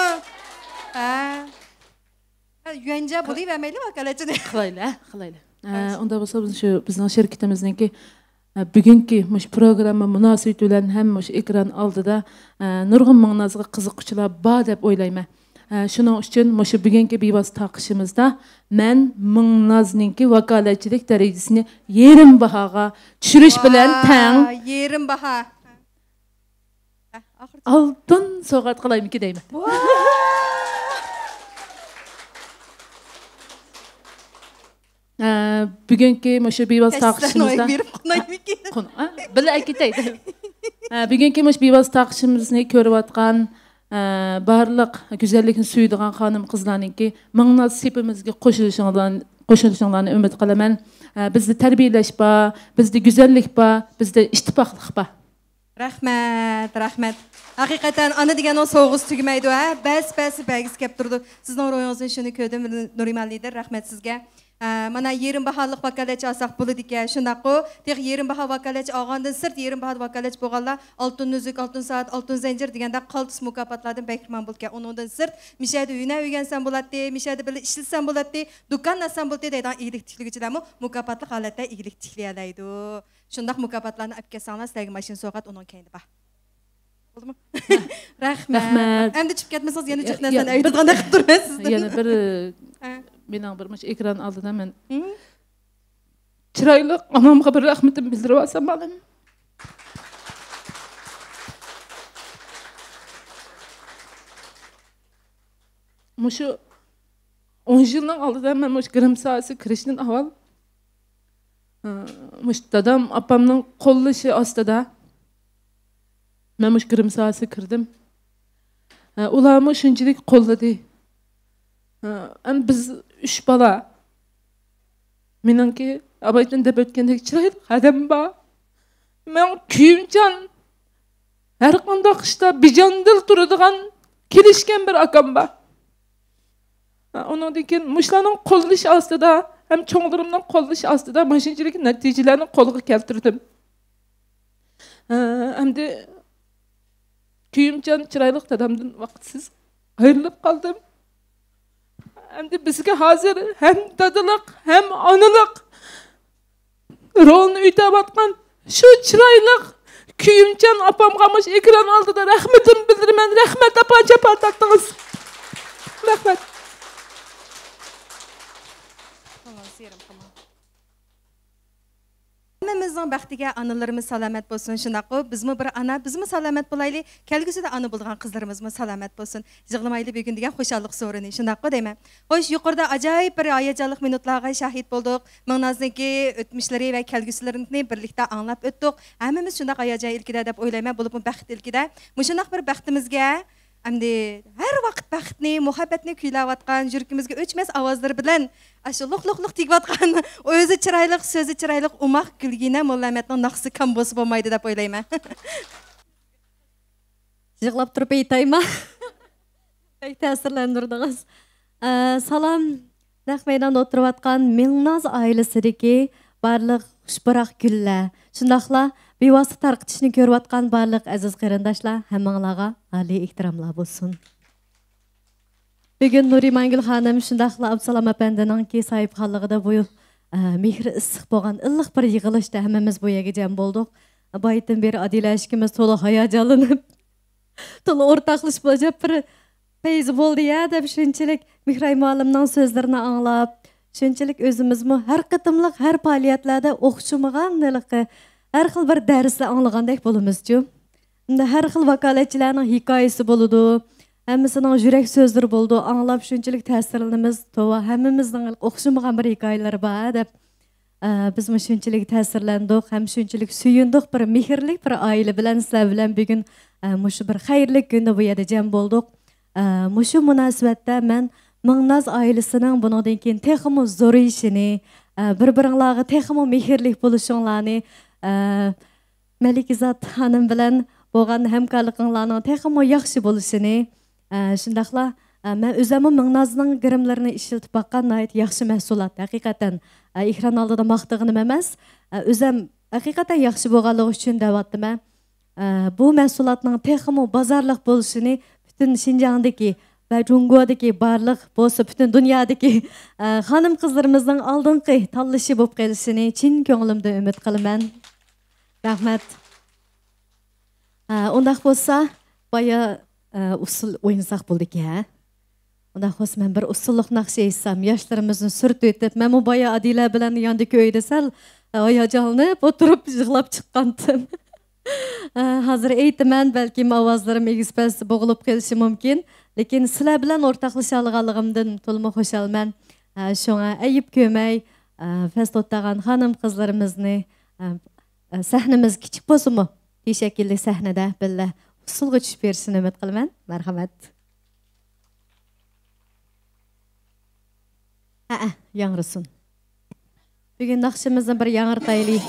Юенca bulayı vermeli vakaletçini. Қылайлы. Onda болса біздің şirketimizdeki bugungi mush programma munosabati bilan ham mush ekran oldida nurg'un Ming'nozga qiziquvchilar bor deb o'ylayman. Shuning uchun mush bugungi bevosita taqishimizda men Ming'nozningki vakolatchilik darajasini yerim bahoga tushirish bilan tang yerim baho oltin sovg'at qilaymanki deyman. Bugungi mush bevosita taqishimizda bila aytaydi. Bugungi mush bevosita taqishimizni ko'rayotgan barliq güzellikni suydigan xonim qizlarningki Ming'noz sepimizga qo'shilishinglarni umid qilaman. Bizda tarbiyalash bor, bizda go'zallik bor, bizda ittifoqlik bor. Rahmat, rahmat. Haqiqatan ana degan o so'g'iz tugmaydi ha. Bas bagis kelib turdi. Sizning ro'yingizni shuni ko'rdim, Nuriman lider, rahmat sizga. Mana yerim baholik vakolatchi olsak bo'ladi ekan. Shundaqo, tex yerim baho vakolatchi olgandan sirt yerim baho vakolatchi bo'lganlar oltin nuzuk, oltin soat, oltin zanjir deganda qaltis mukofotlardan bahramand bo'lgan. Uningdan sirt mishada uyna o'rgansan bo'ladi, mishada bilan ishlatsan bo'ladi, do'kon ochsan bo'ladi deydigan iyilik tikligichilarmi mukofotli holatda iyilik tikliy oladi. Shundaq mukofotlarni olib kelsanglar, sizlarga mashina sovg'at uning keyinda bor. Bo'ldimi? Rahmat. Endi chiqib ketmasangiz yana jo'q narsani aytadigan qilib turasiz. Yana bir mening bir ekran oldida men chiroyli onamga bir rahmatimni bildirib olsam bo'ladimi? Mushu 10 yilning oldida men mush grim sohasi kirishdan avval mush dadam opamning qo'llashi ostida men mush grim sohasi kirdim. Ularni shunchalik qo'lladi. Biz 3 bala. Meningki abaydan deb o'tgandek chiroyli qadam bor. Men kuyimchan har qanday qishda bijondil turadigan kelishgan bir akam bor. Ondan keyin mushlarning qo'llash ostida ham cho'nglarimning qo'llash ostida mashinchilik natijalarini qo'lga keltirdim. Endi kuyimchan chiroyli dadamdan vaqtsiz ayrilib qoldim. Endi bizga hozir hem dadılık hem anılık rolunu üytayotgan şu chiroylik kuyimchan opamga mush ekran oldida rahmatimni bildiraman. Rahmat opa, chapar taqdingiz. Rahmat. Hammamizning baxtiga analarimiz salomat bo'lsin. Shunaqo, bizmi bir ana, bizmi salomat bo'laylik. Kelgusida ana bo'lgan qizlarimizmi salomat bo'lsin. Yig'lamayli bugun degan xo'shallik so'rini. Shunaqo deyman. Xo'sh, yuqorida ajoyib bir hayajonli minutlarga shahid bo'ldik. Ming'nozniki o'tmishlari va kelgusilarini birlikda anglab o'tdik. Hammamiz shunday hayajon ilkida deb o'ylayman, bo'lib baxt ilkida. Mushunaq bir baxtimizga Amdi her vaqt baxtni, muhabbatni kuylayotgan, yuragimizga o'chmas ovozlar bilan ashu luq tegayotgan, o'zi chiroyli, so'zi chiroyli, umoq kulgina Mollamatning naqsi kam bo'lsa bo'lmaydi deb o'ylayman. Yig'lab turib aytayman. Pek ta'sirlantirdingiz. Salom, naq maydonda o'tirayotgan Ming'noz oilasidagi barliq xushbaroq gullar, shundaqla bevosita tarqitishni ko'rayotgan barliq aziz qarindoshlar, hammanglarga oliy ehtiromlar bo'lsin. Bugun Nurimangul xonim shundaqla Absalom apandining sohibxonligida bu mehri issiq bo'lgan illiq bir yig'ilishda hammamiz bu yerga jam bo'ldik. Baytdan beri Adila ishkimiz to'la hayajonlanib, to'la o'rtoqlashib bo'lib bir payz bo'ldi ya deb shunchalik Mehray muallimning so'zlarini anglab, shunchalik o'zimizmi har qatimliq har faoliyatlarda o'xshamaganligi her xil bir darslar anlagandek bo'lamiz-ku. Unda har xil vakolatchilarning hikoyasi bo'ladi. Hammasining yurak so'zlari bo'ldi. Anglab shunchalik ta'sirlanamiz. To'g'ri, hammamizning o'xshamagan bir hikoyalar bor deb biz shunchalik ta'sirlandik, ham shunchalik suyundik, bir mehrlik bir oila bilan sizlar bilan bugun mushu bir xayrli kunda bu yerda jam bo'ldik. Mushu munosabatda men Ming'noz oilasining bundan keyin texmo zo'rayishini, bir-biringlarga texmo mehrlik bo'lishinglarni Melikizat hanım bilan bo'lgan hamkorliginglarning texmo yaxshi bo'lishini, shundaqla men o'zimni Ming'nozning grimlarini ishlatib baqqan nihoyat yaxshi mahsulot. Haqiqatan ekran oldida maqtag'anim emas, o'zim haqiqatan yaxshi bo'lganligi uchun da'vatman. Bu mahsulotning texmo bozorliq bo'lishini butun Xinjiangdagi va Jungodagi barliq bo'lsa butun dunyodagi xonim qizlarimizning oldingi tanlashi bo'lib qolishini chin ko'nglimda umid qilaman. Rahmat. Ondaq bolsa, baya usul oynasak bulduk ya. Ondaq bolsa men bir usulluk naqşı etsem, yaşlarımızın sürt ötüp, men bu baya Adile bilen yandaki öyde sal ayacalanıp oturup yığılap çıqqandım. Hazır eytimen, belki avazlarım egizpes boğulup gelişi mümkün. Lekin sizler bilen ortaklaşalığalığımdan tolma hoşalman. Şoňa ayıp kömey, fest ottağan hanım kızlarımızını sahnemiz kiçik bolsumu teşekkürli sahnede bille usulga düşüp berişini ümit kılman. Merhamet. Yaňrysun. Bugün nakşymyzdy bir yaňyrtaýly.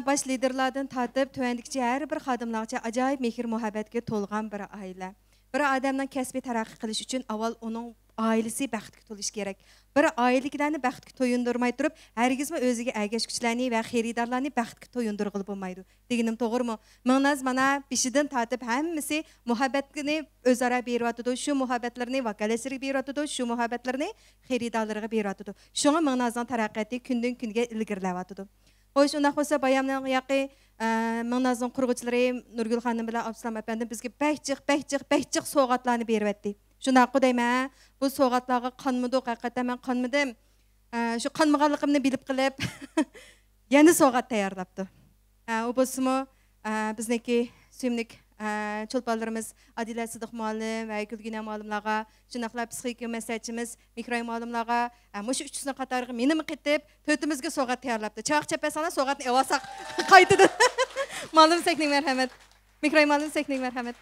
Baş liderlardan tatip, tövendikçe her bir xadimlarca acayip mehir muhabbetge tolgan bir aile. Bir adamdan kesbi taraqi qilish üçün avval onun ailesi bəxtki tolish kerak. Bir ailekilarni bəxtki toyundurmay turib, hergizmi o'ziga ergashguchilarni va xaridorlarni bəxtki toyundurg'ili bo'lmaydi. Deganim to'g'rimi? Minnaz mana bishidan tatib hammasi muhabbatni o'zaro beryotidi, shu muhabbatlarni vakolasiga beryotidi, shu muhabbatlarni xaridorlariga beryotidi. Shunga Minnazning taraqqiyoti kundan kunga ilgirlayotidi. Hoş, undaq bo'lsa bayamning yaqi Minnazning qurg'uvchilari Nurgul xonim bilan Abdusalom apandim bizga behchiq sovg'atlarni beryapti. Shunaq deyman, bu sovg'atlarga qonmidi, haqiqatan men qonmidim. Shu qonmaganligimni bilib qilib, yana sovg'at tayyorlabdi. U bo'lsa-mu bizniki suyimlik çolpanlarımız Adile Sıdık muallim ve Gülgüne muallimlarga, şunaqla psixik mesajimiz Mikroy muallimlarga, muşu üçüsünü qatarıqı menimi qitib, tötümüzge soğat tayarlaptı. Çağ çepesana soğatını evasaq qaytıdı. Muallim sekning merhamet. Mikroy muallim sekning merhamet.